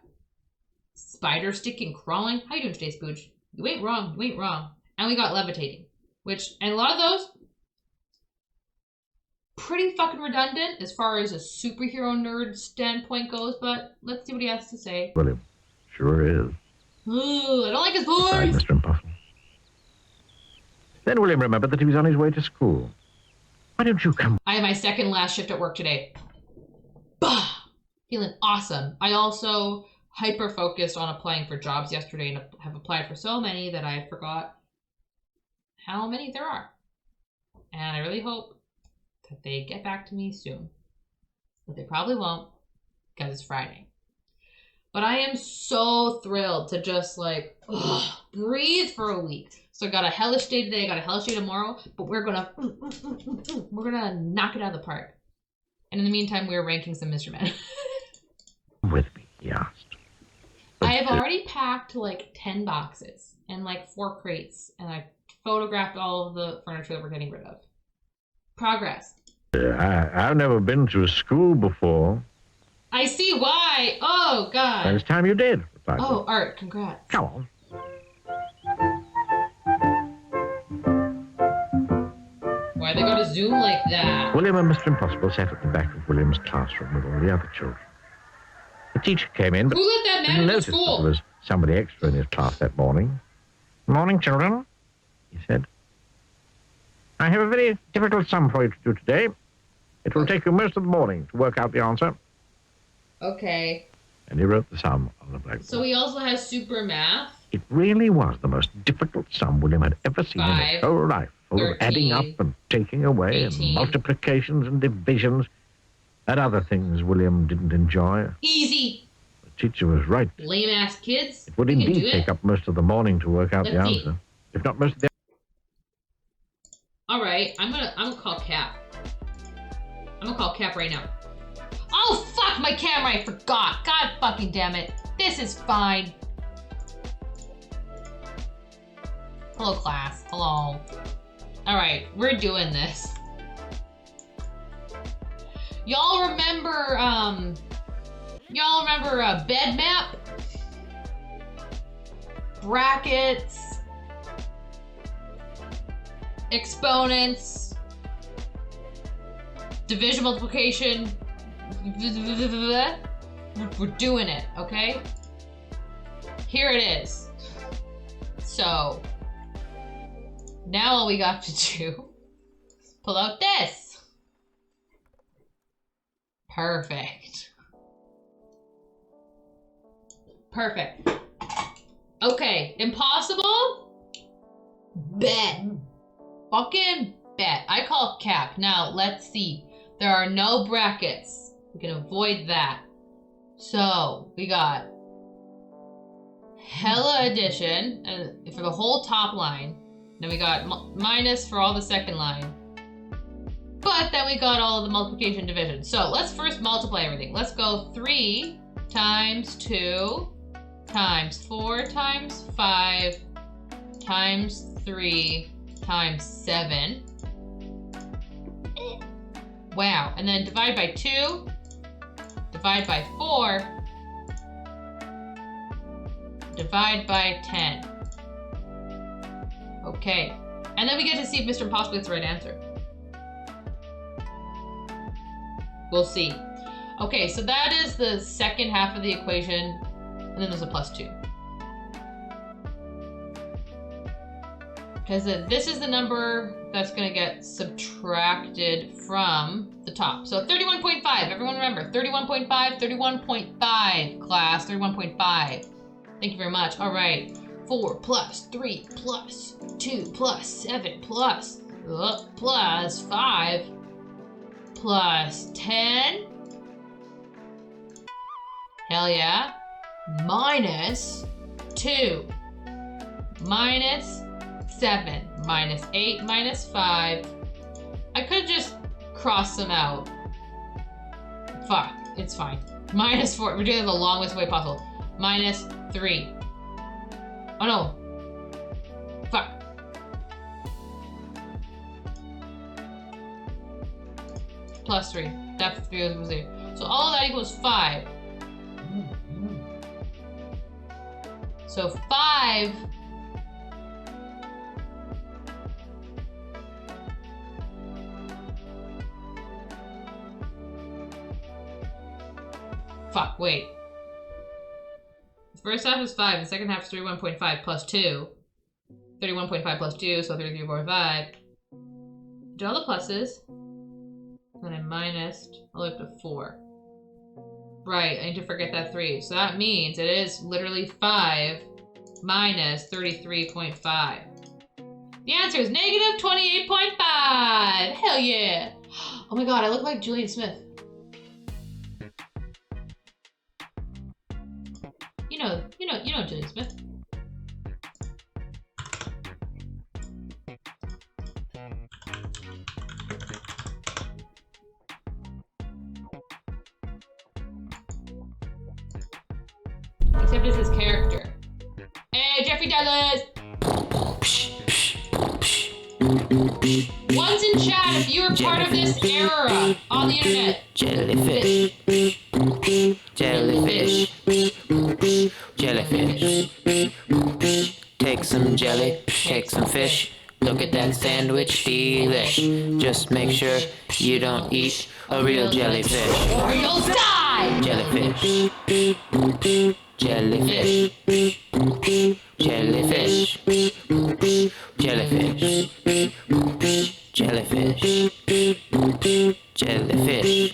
spider sticking, crawling. How you doing today, Spooge? You ain't wrong. And we got levitating, and a lot of those pretty fucking redundant as far as a superhero nerd standpoint goes. But let's see what he has to say. William, sure is, Ooh, I don't like his replied voice. Mr. Impossible. Then William remembered that he was on his way to school. Why don't you come? I have my second last shift at work today. Bah! Feeling awesome. I also hyper focused on applying for jobs yesterday and have applied for so many that I forgot how many there are. And I really hope that they get back to me soon. But they probably won't because it's Friday. But I am so thrilled to just like breathe for a week. So I got a hellish day today, I got a hellish day tomorrow, but we're gonna knock it out of the park. And in the meantime, we're ranking some Mr. Men. With me, he asked. I have already packed like 10 boxes and like 4 crates and like photographed all of the furniture that we're getting rid of. Progress. I've never been to a school before. I see why. Oh, God. And it's time you did, replied Oh, William. Art, congrats. Come on. Why'd they go to Zoom like that? William and Mr. Impossible sat at the back of William's classroom with all the other children. The teacher came in, but Who let that man didn't into notice that school? there was somebody extra in his class that morning. Morning, children, he said. I have a very difficult sum for you to do today. It will take you most of the morning to work out the answer. Okay. And he wrote the sum on the blackboard. So he also has super math. It really was the most difficult sum William had ever seen in his 5, whole life, full of 13, adding up and taking away 18. and multiplications and divisions and other things William didn't enjoy. Easy. The teacher was right. Lame ass kids. It would We can indeed do take it. up most of the morning to work out the Let's see. answer, if not most of the. All right, I'm gonna call Cap. I'm gonna call Cap right now. Oh fuck my camera! I forgot. God fucking damn it. This is fine. Hello class. Hello. All right, we're doing this. Y'all remember bed map? Brackets. Exponents, division, multiplication. We're doing it, okay? Here it is. So now all we got to do is pull out this. Perfect. Perfect. Okay, impossible? Bet. Fucking bet. I call Cap. Now, let's see. There are no brackets. We can avoid that. So, we got hella addition for the whole top line. Then we got minus for all the second line. But then we got all of the multiplication division. So, let's first multiply everything. Let's go 3 times 2 times 4 times 5 times 3 times 7. Wow. And then divide by 2. Divide by 4. Divide by 10. Okay. And then we get to see if Mr. Impossible gets the right answer. We'll see. Okay, so that is the second half of the equation. And then there's a plus 2. Because this is the number that's going to get subtracted from the top. So 31.5. Everyone remember, 31.5, 31.5, class, 31.5. Thank you very much. All right. 4 plus 3 plus 2 plus 7 plus 5 plus 10. Hell yeah. Minus 2 minus 7 minus 8 minus 5. I could have just crossed them out. Fuck, it's fine. Minus 4. We're doing it the longest way possible. Minus 3. Oh no. Fuck. Plus 3. That's 3 equals 0. So all of that equals 5. So 5. Fuck, wait. The first half is 5, the second half is 31.5 plus 2. 31.5 plus 2, so 33.5. Do all the pluses. Then I minused all the way up to 4. Right, I need to forget that 3. So that means it is literally 5 minus 33.5. The answer is negative 28.5! Hell yeah! Oh my god, I look like Julian Smith. You know Julian Smith. Except it's his character. Hey, Jeffrey Douglas! One's in chat if you're part of this era on the internet. Jellyfish. Jellyfish. Jellyfish. Take some jelly, take some fish. Look at that sandwich, delish. Just make sure you don't eat a real jellyfish. Or you'll die! Jellyfish. Jellyfish. Jellyfish. Jellyfish. Jellyfish. Jellyfish.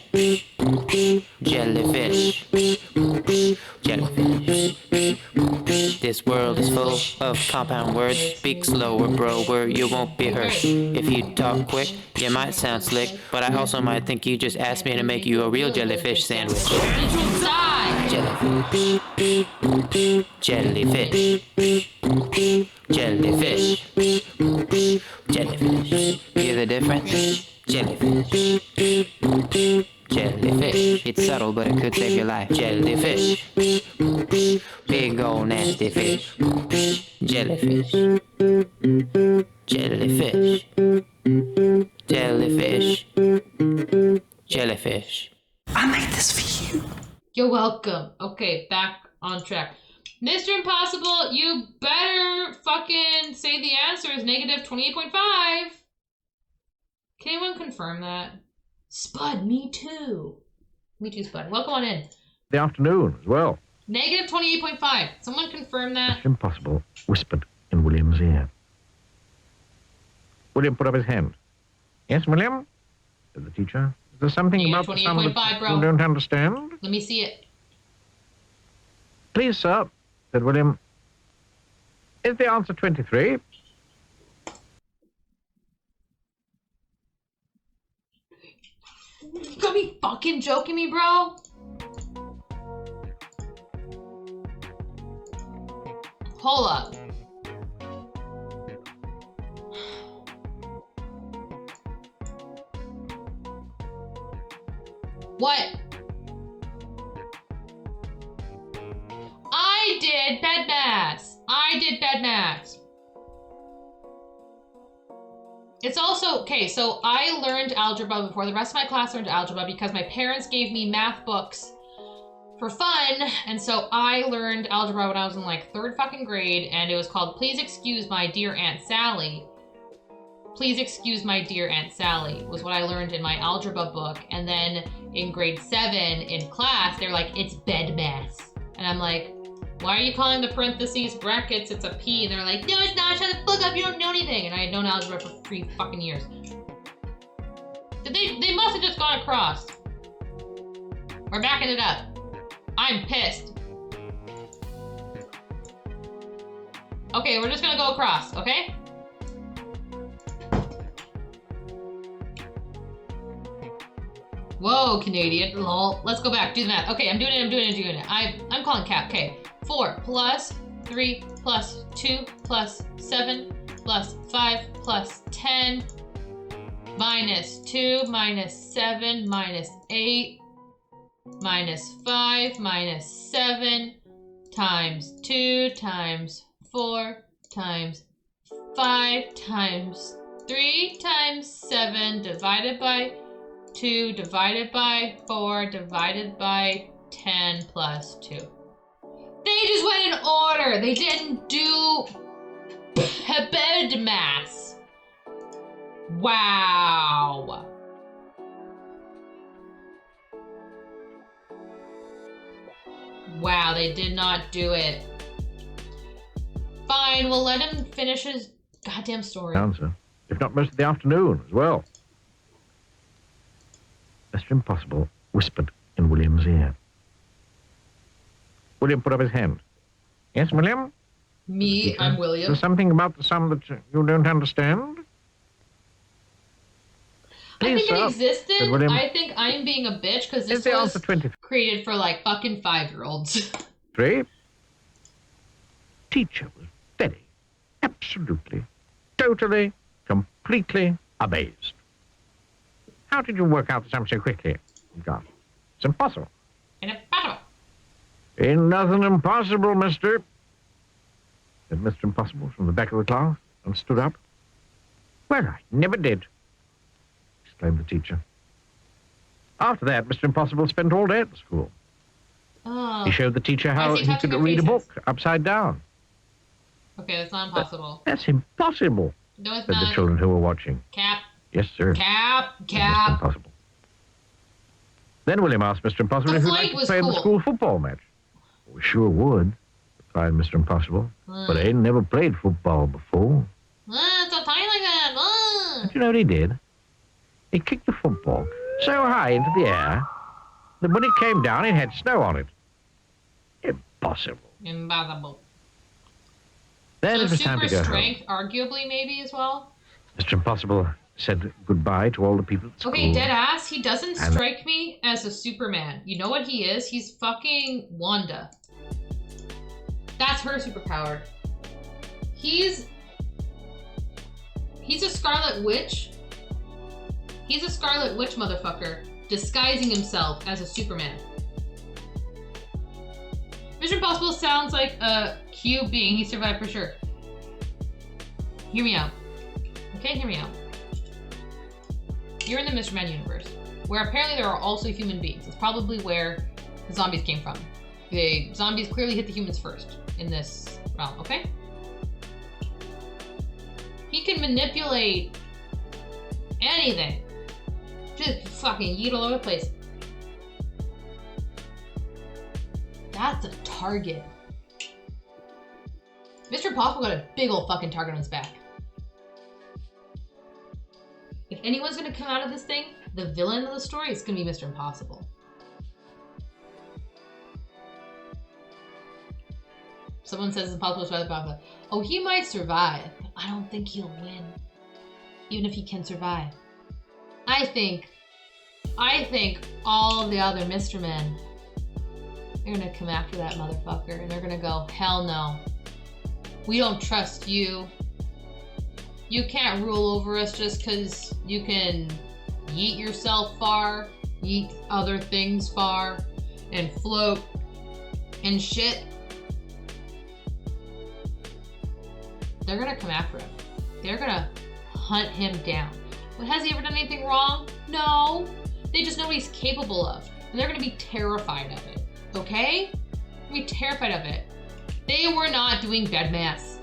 Jellyfish. Jellyfish. This world is full of compound words. Speak slower, bro, or you won't be heard. If you talk quick, you might sound slick, but I also might think you just asked me to make you a real jellyfish sandwich. You'll die! Jellyfish. Jellyfish. Jellyfish. Jellyfish. Hear the difference? Jellyfish. Jellyfish. It's subtle, but it could save your life. Jellyfish. Big ol' nasty fish. Jellyfish. Jellyfish. Jellyfish. Jellyfish. I made this for you. You're welcome. Okay, back on track. Mr. Impossible, you better fucking say the answer is negative 28.5. Can anyone confirm that? Spud, me too. Me too, Spud. Welcome on in. The afternoon as well. Negative 28.5. Someone confirm that. Mr. Impossible whispered in William's ear. William put up his hand. Yes, William? Said the teacher. Is there something Negative about the sum that 28.5, bro. you don't understand? Let me see it. Please, sir, said William. Is the answer 23? You gotta be fucking joking me, bro. Hold up. What? I did bed maths. I did bed maths. It's also, okay, so I learned algebra before the rest of my class learned algebra because my parents gave me math books for fun, and so I learned algebra when I was in like 3rd fucking grade, and it was called Please Excuse My Dear Aunt Sally. Please Excuse My Dear Aunt Sally was what I learned in my algebra book, and then in grade 7 in class, they're like, it's bed maths. And I'm like, why are you calling the parentheses brackets? It's a P. And they're like, no, it's not. Shut the fuck up. You don't know anything. And I had known algebra for 3 fucking years. They must have just gone across. We're backing it up. I'm pissed. Okay, we're just gonna go across, okay? Whoa, Canadian. Lol. Let's go back. Do the math. Okay, I'm doing it. I'm calling cap. Okay. 4 plus 3 plus 2 plus 7 plus 5 plus 10 minus 2 minus 7 minus 8 minus 5 minus 7 times 2 times 4 times 5 times 3 times 7 divided by 2 divided by 4 divided by 10 plus 2. They just went in order. They didn't do bed maths. Wow. Wow, they did not do it. Fine, we'll let him finish his goddamn story. Answer. If not most of the afternoon as well. Mr. Impossible whispered in William's ear. William put up his hand. Yes, William? Me, I'm William. There's something about the sum that you don't understand? I think sir, it existed. said William. I think I'm being a bitch because this Is the was answer 23? created for like fucking 5-year-olds. Teacher was very, absolutely, totally, completely amazed. How did you work out the sum so quickly? He gasped. It's impossible. In a battle. Ain't nothing impossible, mister, said Mr. Impossible from the back of the class and stood up. Well, I never did, exclaimed the teacher. After that, Mr. Impossible spent all day at the school. Oh. He showed the teacher Why how is he he touching could their read a faces? book upside down. Okay, that's not impossible. That's impossible, No, it's said the not. children who were watching. Cap. Yes, sir, Cap. said Mr. Cap. Impossible. Then William asked Mr. Impossible The if he'd flight like to was play in the cool. school football match. We sure would, replied Mr. Impossible. But I ain't never played football before. Stop talking like that. But you know what he did? He kicked the football so high into the air that when it came down, it had snow on it. Impossible. Impossible. Then So it was time super to go home. strength, arguably, maybe, as well? Mr. Impossible said goodbye to all the people at school. Okay, dead ass, he doesn't And- strike me as a Superman. You know what he is? He's fucking Wanda. That's her superpower. He's a Scarlet Witch. He's a Scarlet Witch motherfucker disguising himself as a Superman. Mr. Impossible sounds like a cube being. He survived for sure. Hear me out. Okay, hear me out. You're in the Mr. Man universe, where apparently there are also human beings. It's probably where the zombies came from. The zombies clearly hit the humans first in this realm, okay? He can manipulate anything. Just fucking yeet all over the place. That's a target. Mr. Impossible got a big old fucking target on his back. If anyone's gonna come out of this thing, the villain of the story is gonna be Mr. Impossible. Someone says it's impossible to survive the Impossible. Oh, he might survive. I don't think he'll win. Even if he can survive. I think all the other Mr. Men, they're gonna come after that motherfucker and they're gonna go, hell no. We don't trust you. You can't rule over us just because you can yeet yourself far, yeet other things far, and float and shit. They're gonna come after him. They're gonna hunt him down. But has he ever done anything wrong? No. They just know what he's capable of. And they're gonna be terrified of it. Okay? They're gonna be terrified of it. They were not doing bed maths.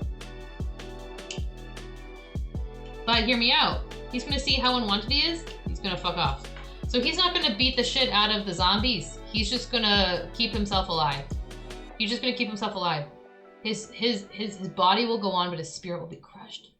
But hear me out. He's gonna see how unwanted he is. He's gonna fuck off. So he's not gonna beat the shit out of the zombies. He's just gonna keep himself alive. He's just gonna keep himself alive. His body will go on, but his spirit will be crushed.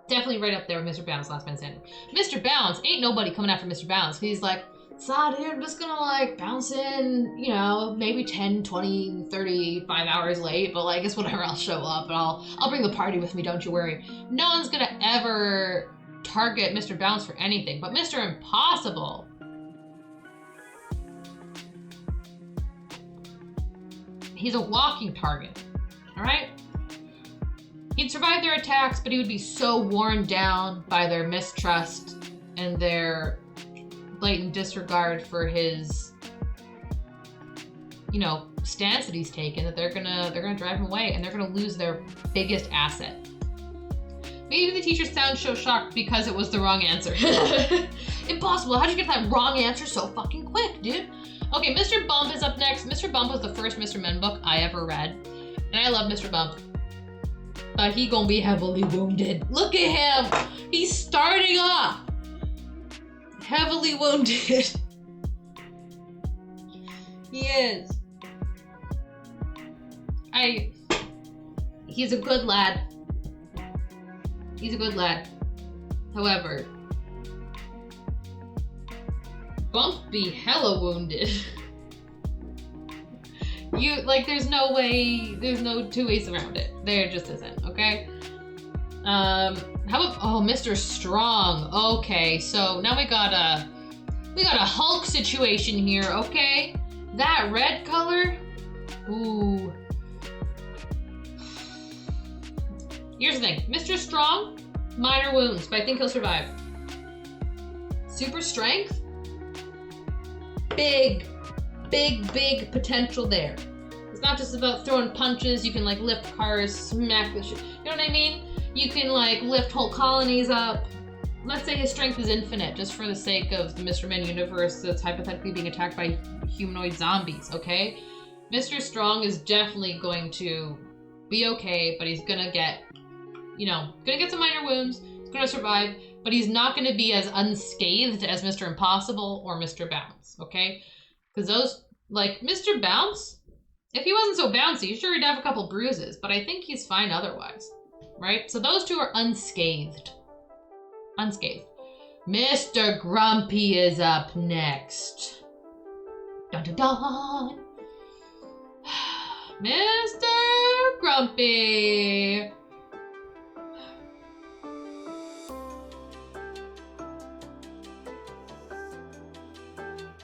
Definitely right up there with Mr. Bounce, Last Man Standing. Mr. Bounce, ain't nobody coming after Mr. Bounce. He's like, so dude, I'm just gonna like bounce in, you know, maybe 10, 20, 35 hours late, but like it's whatever, I'll show up and I'll bring the party with me, don't you worry. No one's gonna ever target Mr. Bounce for anything, but Mr. Impossible. He's a walking target, all right? He'd survive their attacks, but he would be so worn down by their mistrust and their blatant disregard for his, you know, stance that he's taken, that they're gonna drive him away and they're gonna lose their biggest asset. Maybe the teachers sound so shocked because it was the wrong answer. Impossible, how'd you get that wrong answer so fucking quick, dude? Okay, Mr. Bump is up next. Mr. Bump was the first Mr. Men book I ever read. And I love Mr. Bump. But he gonna be heavily wounded. Look at him! He's starting off heavily wounded. He is. He's a good lad. He's a good lad. However, Bump be hella wounded. You, like, there's no way, there's no two ways around it. There just isn't, okay? How about, oh, Mr. Strong. Okay, so now we got a Hulk situation here, okay? That red color, ooh. Here's the thing, Mr. Strong, minor wounds, but I think he'll survive. Super strength, big potential there. It's not just about throwing punches, you can like lift cars, smack the shit, you know what I mean? You can like lift whole colonies up. Let's say his strength is infinite, just for the sake of the Mr. Men universe that's hypothetically being attacked by humanoid zombies, okay? Mr. Strong is definitely going to be okay, but he's gonna get, gonna get some minor wounds, he's gonna survive, but he's not gonna be as unscathed as Mr. Impossible or Mr. Bounce, okay? Because those, like, Mr. Bounce, if he wasn't so bouncy, sure, he'd have a couple bruises, but I think he's fine otherwise, right? So those two are unscathed. Unscathed. Mr. Grumpy is up next. Dun dun dun. Mr. Grumpy.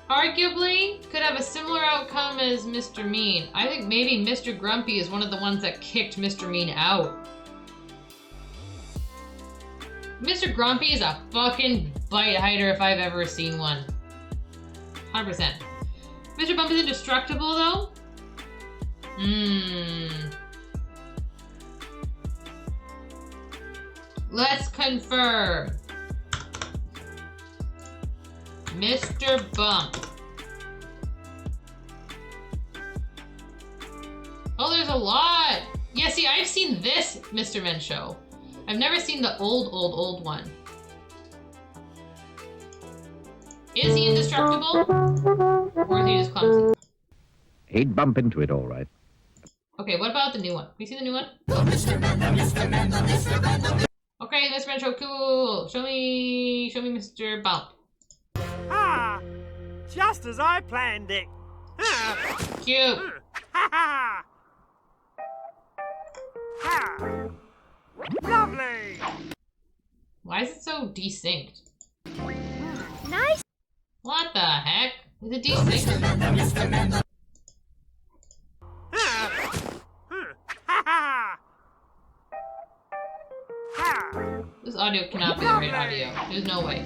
Arguably, could have a similar outcome as Mr. Mean. I think maybe Mr. Grumpy is one of the ones that kicked Mr. Mean out. Mr. Grumpy is a fucking bite hider if I've ever seen one. 100%. Mr. Bump is indestructible though? Let's confirm. Mr. Bump. Oh, there's a lot. Yeah, see, I've seen this Mr. Men show. I've never seen the old one. Is he indestructible? Or is he just clumsy? He'd bump into it all right. Okay, what about the new one? Can you see the new one? Okay, Mr. Men show, cool. Show me Mr. Bump. Ah, just as I planned it. Cute. Ha ha! Lovely! Why is it so desynced? Nice. What the heck? Is it desynced? This audio cannot be the right audio. There's no way.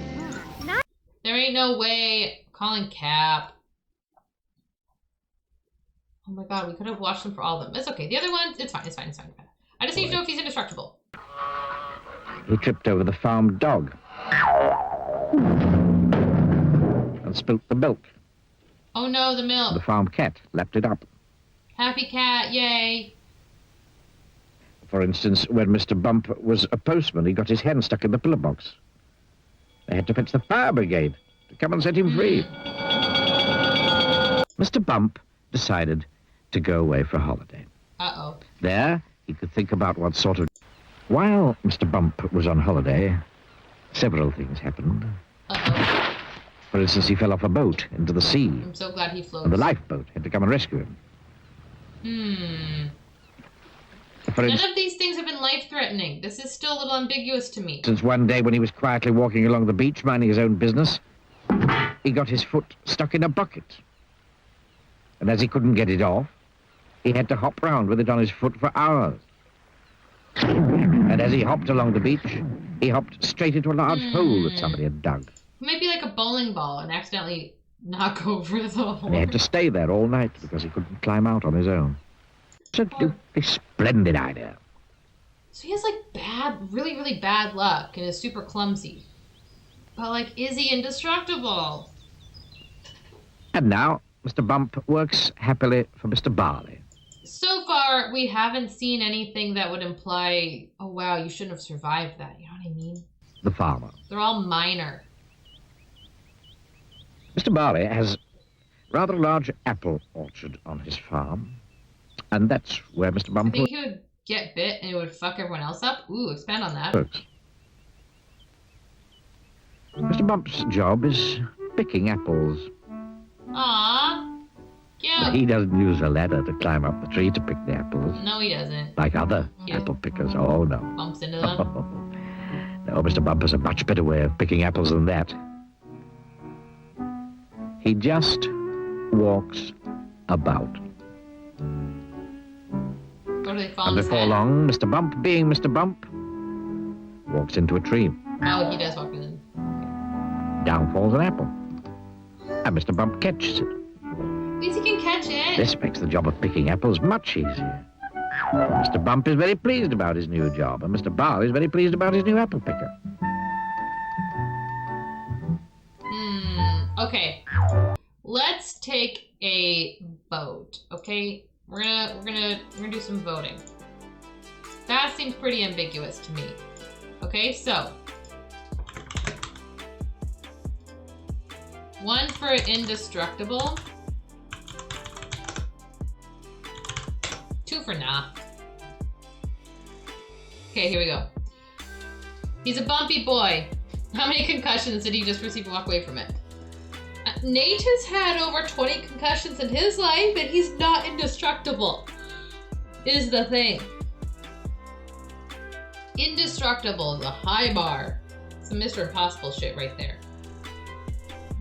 There ain't no way. Calling Cap. Oh my god, we could have watched them for all of them. It's okay. The other ones, it's fine. I just need to know if he's indestructible. He tripped over the farm dog and spilt the milk. Oh no, the milk. The farm cat lapped it up. Happy cat, yay. For instance, when Mr. Bump was a postman, he got his hen stuck in the pillar box. They had to fetch the fire brigade to come and set him free. Mr. Bump decided to go away for a holiday. Uh-oh. There, he could think about what sort of... While Mr. Bump was on holiday, several things happened. Uh-oh. For instance, he fell off a boat into the sea. I'm so glad he floats. And the lifeboat had to come and rescue him. None of these things have been life-threatening. This is still a little ambiguous to me. Since one day when he was quietly walking along the beach, minding his own business, he got his foot stuck in a bucket. And as he couldn't get it off, he had to hop round with it on his foot for hours. And as he hopped along the beach, he hopped straight into a large hole that somebody had dug. It might be like a bowling ball and accidentally knock over the hole. And he had to stay there all night because he couldn't climb out on his own. Absolutely splendid idea. So he has like really, really bad luck and is super clumsy. But like, is he indestructible? And now, Mr. Bump works happily for Mr. Barley. So far, we haven't seen anything that would imply, oh wow, you shouldn't have survived that. You know what I mean? The farmer. They're all minor. Mr. Barley has rather a large apple orchard on his farm. And that's where Mr. I Bump think he would get bit and it would fuck everyone else up. Ooh, expand on that. works. Mr. Bump's job is picking apples. Aww. Cute. He doesn't use a ladder to climb up the tree to pick the apples. No, he doesn't. Like other Yeah. apple pickers. Oh, no. Bumps into them. No, Mr. Bump has a much better way of picking apples than that. He just walks about. Or do they fall And on his before head? long, Mr. Bump, being Mr. Bump, walks into a tree. Oh, he does walk in. Down falls an apple. And Mr. Bump catches it. At least he can catch it. This makes the job of picking apples much easier. Mr. Bump is very pleased about his new job, and Mr. Bar is very pleased about his new apple picker. Okay. Let's take a vote, okay? We're gonna do some voting. That seems pretty ambiguous to me. Okay, so 1 for indestructible. 2 for nah. Okay, here we go. He's a bumpy boy. How many concussions did he just receive and walk away from it? Nate has had over 20 concussions in his life, and he's not indestructible. Is the thing. Indestructible is a high bar. Some Mr. Impossible shit right there.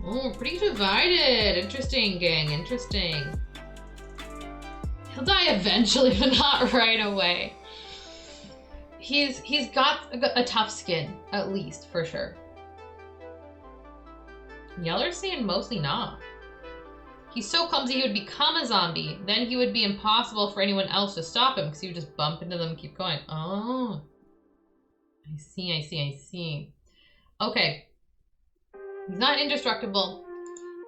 Oh, pretty divided. Interesting, gang. Interesting. He'll die eventually, but not right away. He's got a tough skin, at least, for sure. Yeller's saying mostly nah. He's so clumsy he would become a zombie. Then he would be impossible for anyone else to stop him because he would just bump into them and keep going. Oh. I see. Okay. He's not indestructible,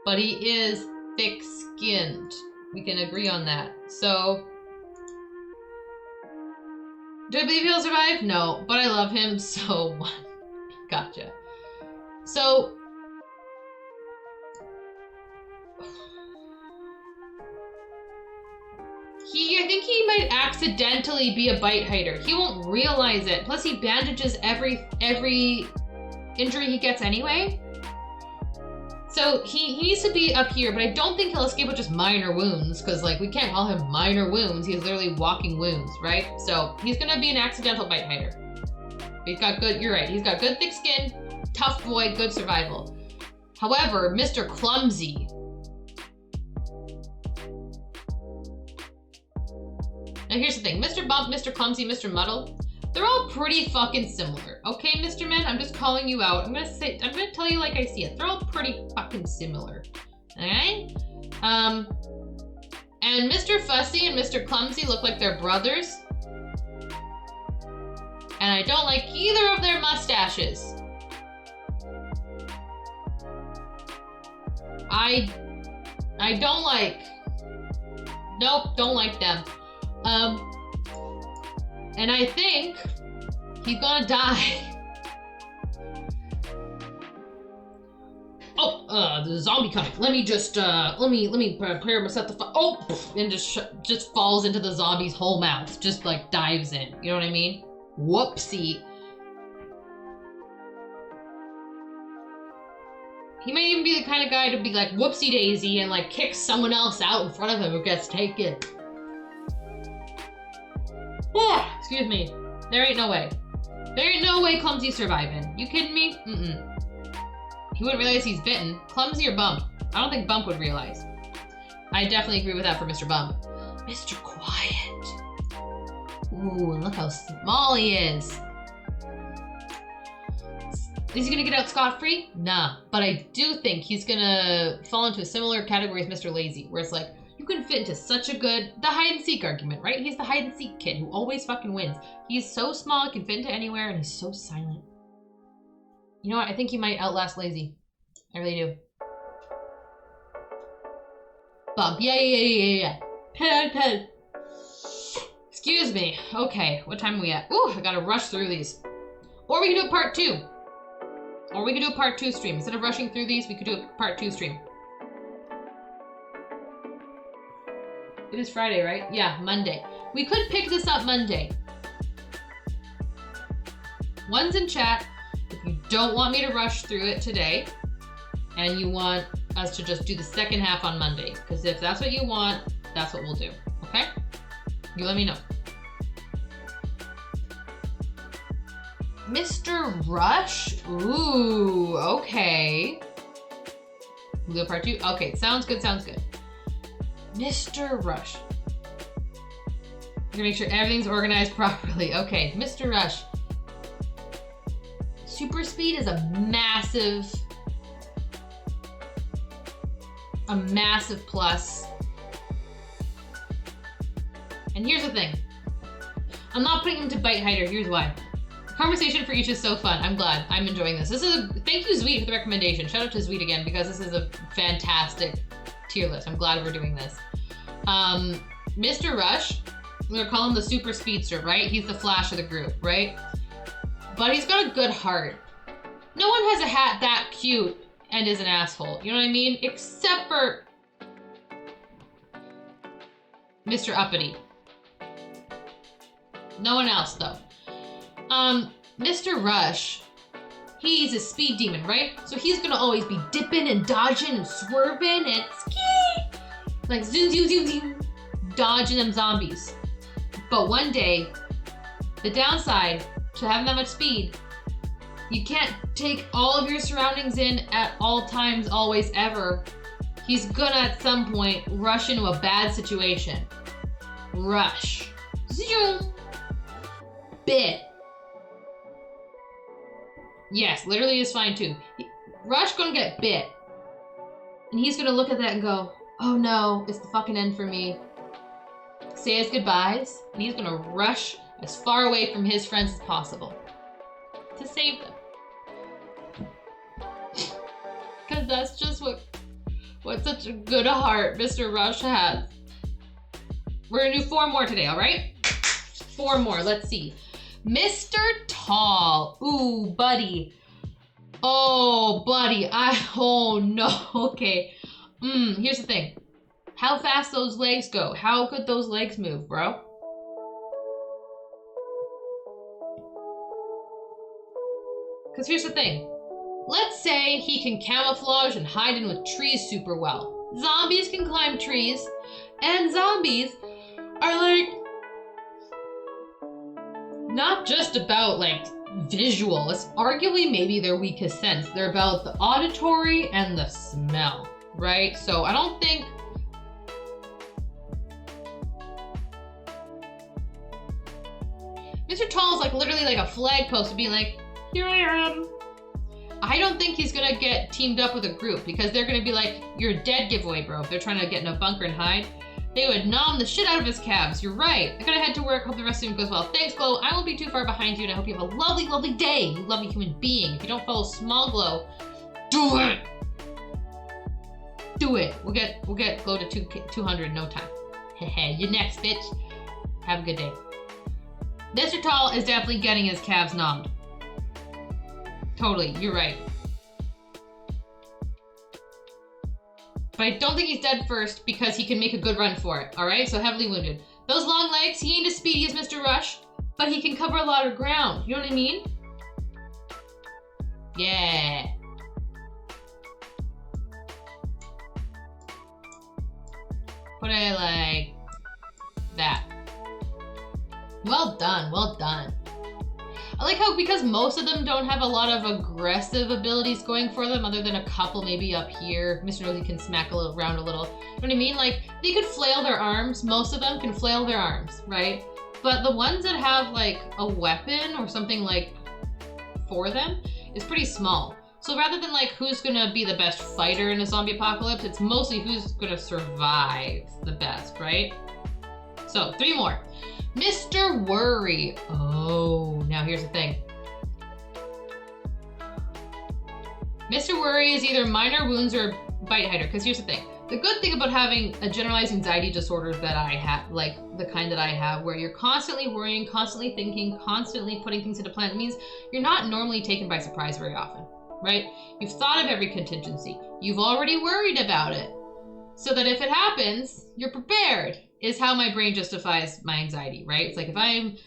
but he is thick-skinned. We can agree on that. So, do I believe he'll survive? No, but I love him, so gotcha. So, I think he might accidentally be a bite hider. He won't realize it. Plus, he bandages every injury he gets anyway. So he needs to be up here, but I don't think he'll escape with just minor wounds, because like we can't call him minor wounds. He's literally walking wounds, right? So he's gonna be an accidental bite hider. But he's got good. You're right. He's got good thick skin, tough boy, good survival. However, Mr. Clumsy. Now here's the thing, Mr. Bump, Mr. Clumsy, Mr. Muddle, they're all pretty fucking similar. Okay, Mr. Man, I'm just calling you out. I'm gonna tell you like I see it. They're all pretty fucking similar. Okay? And Mr. Fussy and Mr. Clumsy look like they're brothers. And I don't like either of their mustaches. I don't like. Nope, don't like them. And I think he's gonna die. Oh, the zombie coming. Let me just, let me prepare myself to and just falls into the zombie's whole mouth. Just like dives in. You know what I mean? Whoopsie. He might even be the kind of guy to be like whoopsie daisy and like kick someone else out in front of him who gets taken. Oh, excuse me. There ain't no way. There ain't no way Clumsy's surviving. You kidding me? He wouldn't realize he's bitten. Clumsy or Bump? I don't think Bump would realize. I definitely agree with that for Mr. Bump. Mr. Quiet. Ooh, and look how small he is. Is he gonna get out scot-free? Nah, but I do think he's gonna fall into a similar category as Mr. Lazy, where it's like, you can fit into such a good, the hide and seek argument, right? He's the hide and seek kid who always fucking wins. He's so small, he can fit into anywhere, and he's so silent. You know what? I think he might outlast Lazy. I really do. Bump. Yeah. Pen. Excuse me. Okay, what time are we at? Ooh, I gotta rush through these. Or we can do a part 2. Or we could do a part 2 stream. Instead of rushing through these, we could do a part 2 stream. It is Friday, right? Yeah, Monday. We could pick this up Monday. One's in chat. If you don't want me to rush through it today, and you want us to just do the second half on Monday, because if that's what you want, that's what we'll do. Okay? You let me know. Mr. Rush? Ooh, okay. We'll do part 2? Okay, sounds good. Mr. Rush. I'm gonna make sure everything's organized properly. Okay, Mr. Rush. Super speed is a massive plus. And here's the thing. I'm not putting him to bite hider. Here's why. Conversation for each is so fun. I'm glad. I'm enjoying this. Thank you, Zweet, for the recommendation. Shout out to Zweet again, because this is a fantastic tier list. I'm glad we're doing this. Mr. Rush, we're gonna call him the super speedster, right? He's the Flash of the group, right? But he's got a good heart. No one has a hat that cute and is an asshole. You know what I mean? Except for Mr. Uppity. No one else, though. Mr. Rush, he's a speed demon, right? So he's gonna always be dipping and dodging and swerving and ski, like zoom, zoom, zoom, zoom, dodging them zombies. But one day, the downside to having that much speed, you can't take all of your surroundings in at all times, always, ever. He's gonna at some point rush into a bad situation. Rush. Zoom. Bit. Yes, literally is fine too. Rush gonna get bit. And he's gonna look at that and go, oh no, it's the fucking end for me. Say his goodbyes, and he's gonna rush as far away from his friends as possible to save them. Cause that's just what such a good heart Mr. Rush has. We're gonna do 4 more today, alright? 4 more, let's see. Mr. Tall. Ooh, buddy. Oh, buddy. Oh no. Okay. Here's the thing. How fast those legs go. How could those legs move, bro? Because here's the thing. Let's say he can camouflage and hide in with trees super well. Zombies can climb trees, and zombies are like not just about like visual. It's arguably maybe their weakest sense. They're about the auditory and the smell, right? So I don't think Mr. Tall is like literally like a flag post to be like, here I am. I don't think he's gonna get teamed up with a group because they're gonna be like, you're a dead giveaway, bro. If they're trying to get in a bunker and hide, they would nom the shit out of his calves. You're right. I gotta head to work. Hope the rest of it goes well. Thanks, Glow. I won't be too far behind you, and I hope you have a lovely, lovely day. You lovely human being. If you don't follow Small Glow, do it. Do it. We'll get Glow to 200 in no time. Hehe. You next, bitch. Have a good day. Mr. Tall is definitely getting his calves nommed. Totally. You're right. But I don't think he's dead first because he can make a good run for it, alright? So heavily wounded. Those long legs, he ain't as speedy as Mr. Rush, but he can cover a lot of ground. You know what I mean? Yeah. Put it like that. Well done, well done. I like how, because most of them don't have a lot of aggressive abilities going for them, other than a couple maybe up here. Mr. Nosy can smack around a little. You know what I mean? Like, they could flail their arms. Most of them can flail their arms, right? But the ones that have, like, a weapon or something, like, for them is pretty small. So rather than, like, who's gonna be the best fighter in a zombie apocalypse, it's mostly who's gonna survive the best, right? So, 3 more. Mr. Worry. Oh, now here's the thing. Mr. Worry is either minor wounds or bite hider, because here's the thing. The good thing about having a generalized anxiety disorder that I have, like the kind that I have, where you're constantly worrying, constantly thinking, constantly putting things into plan, it means you're not normally taken by surprise very often, right? You've thought of every contingency. You've already worried about it. So that if it happens, you're prepared, is how my brain justifies my anxiety, right? It's like if I'm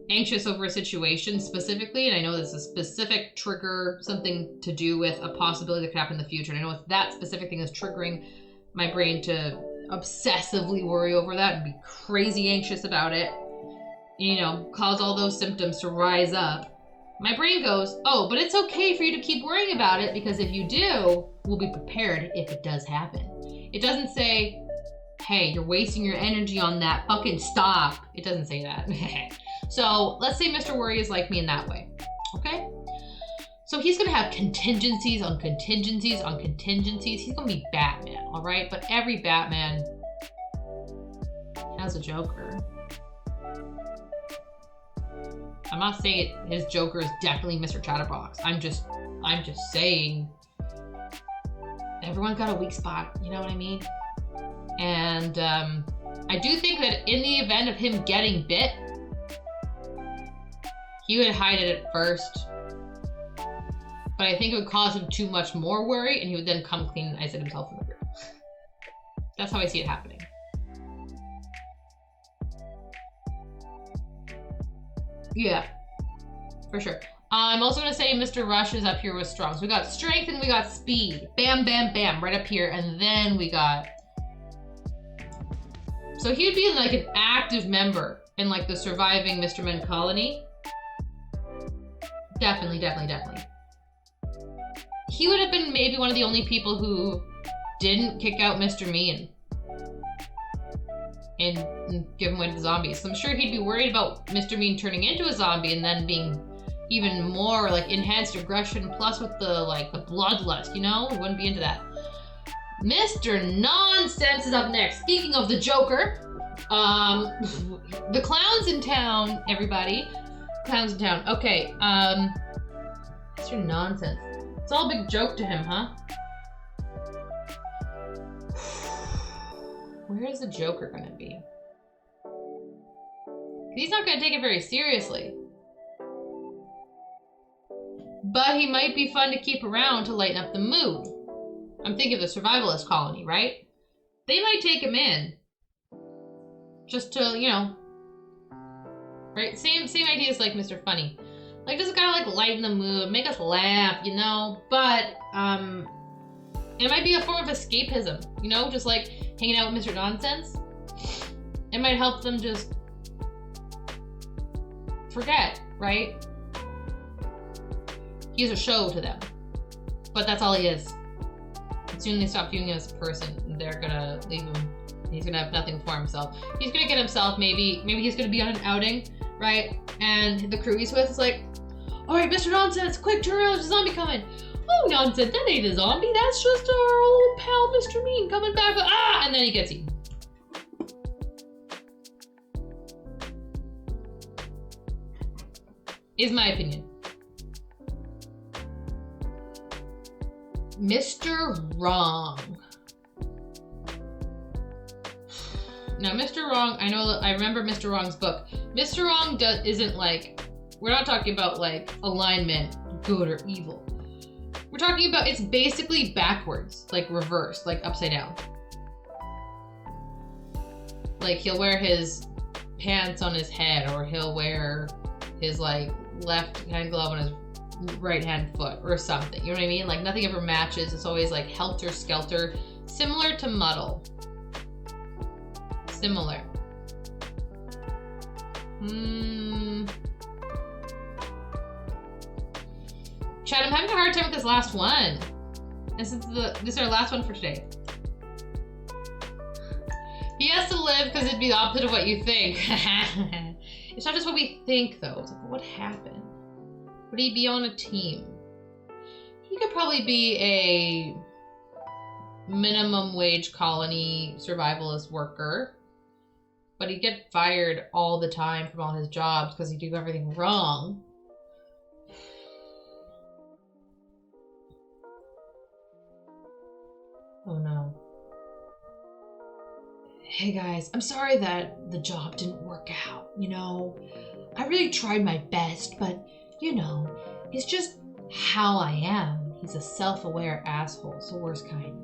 anxious over a situation specifically, and I know there's a specific trigger, something to do with a possibility that could happen in the future, and I know if that specific thing is triggering my brain to obsessively worry over that and be crazy anxious about it, you know, cause all those symptoms to rise up, my brain goes, oh, but it's okay for you to keep worrying about it, because if you do, we'll be prepared if it does happen. It doesn't say, hey, you're wasting your energy on that, fucking stop. It doesn't say that. So let's say Mr. Worry is like me in that way, okay? So he's gonna have contingencies on contingencies on contingencies. He's gonna be Batman, all right? But every Batman has a Joker. I'm not saying his Joker is definitely Mr. Chatterbox. I'm just saying everyone's got a weak spot, you know what I mean? And I do think that in the event of him getting bit, he would hide it at first. But I think it would cause him too much more worry, and he would then come clean and isolate himself from the group. That's how I see it happening. Yeah, for sure. I'm also gonna say Mr. Rush is up here with strong. So we got strength and we got speed. Bam, bam, bam, right up here. And then we got... So he would be like an active member in like the surviving Mr. Men colony. Definitely, definitely, definitely. He would have been maybe one of the only people who didn't kick out Mr. Mean and give him away to the zombies. So I'm sure he'd be worried about Mr. Mean turning into a zombie and then being even more like enhanced aggression, plus with the like the bloodlust, you know? We wouldn't be into that. Mr. Nonsense is up next. Speaking of the Joker, the clowns in town, everybody. Clowns in town. Okay, Mr. Nonsense. It's all a big joke to him, huh? Where is the Joker gonna be? He's not gonna take it very seriously. But he might be fun to keep around to lighten up the mood. I'm thinking of the survivalist colony, right? They might take him in. Just to, you know. Right? Same ideas like Mr. Funny. Like, just kind of like lighten the mood, make us laugh, you know? But, it might be a form of escapism, you know? Just like hanging out with Mr. Nonsense. It might help them just forget, right? He's a show to them. But that's all he is. As soon as they stop viewing him as a person, they're gonna leave him. He's gonna have nothing for himself. He's gonna get himself, maybe he's gonna be on an outing, right? And the crew he's with is like, all right, Mr. Nonsense, quick, turn around, there's a zombie coming. Oh, Nonsense, that ain't a zombie. That's just our old pal, Mr. Mean, coming back. Ah, and then he gets eaten. Is my opinion. Mr. Wrong. Now, Mr. Wrong, I remember Mr. Wrong's book. Mr. Wrong isn't like, we're not talking about like alignment, good or evil. We're talking about, it's basically backwards, like reversed, like upside down. Like he'll wear his pants on his head, or he'll wear his like left hand glove on his right hand foot or something. You know what I mean? Like nothing ever matches. It's always like helter skelter, similar to Muddle. Similar. Chad, I'm having a hard time with this last one. This is our last one for today. He has to live because it'd be the opposite of what you think. It's not just what we think though. It's like, what happened? Would he be on a team? He could probably be a minimum wage colony survivalist worker, but he'd get fired all the time from all his jobs because he'd do everything wrong. Oh no. Hey guys, I'm sorry that the job didn't work out, you know. I really tried my best, but you know, it's just how I am. He's a self-aware asshole, it's the worst kind.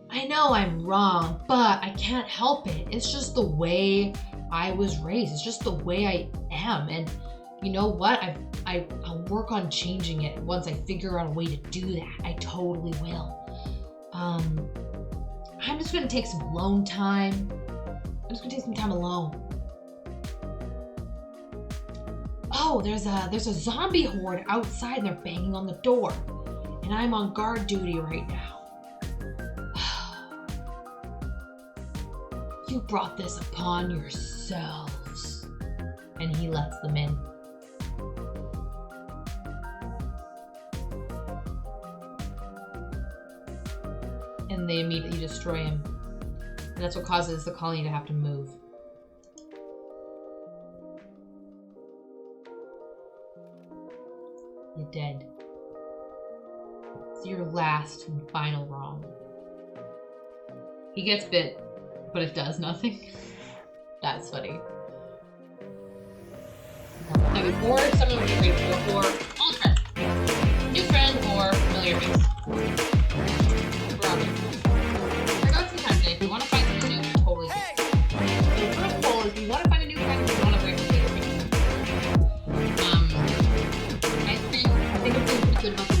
I know I'm wrong, but I can't help it. It's just the way I was raised. It's just the way I am. And you know what? I'll work on changing it once I figure out a way to do that. I totally will. I'm just gonna take some alone time. I'm just gonna take some time alone. Oh, there's a zombie horde outside and they're banging on the door. And I'm on guard duty right now. You brought this upon yourselves. And he lets them in. And they immediately destroy him. And that's what causes the colony to have to move. dead. It's your last and final wrong. He gets bit, but it does nothing. That's funny. Now before someone would agree to go for old friend. New friend or familiar face. Robin. I got some time today. If you want to find something new, totally do. So first of all, if you want to find a new friend, if you want to break with your friend. I think I'm feeling pretty good about this.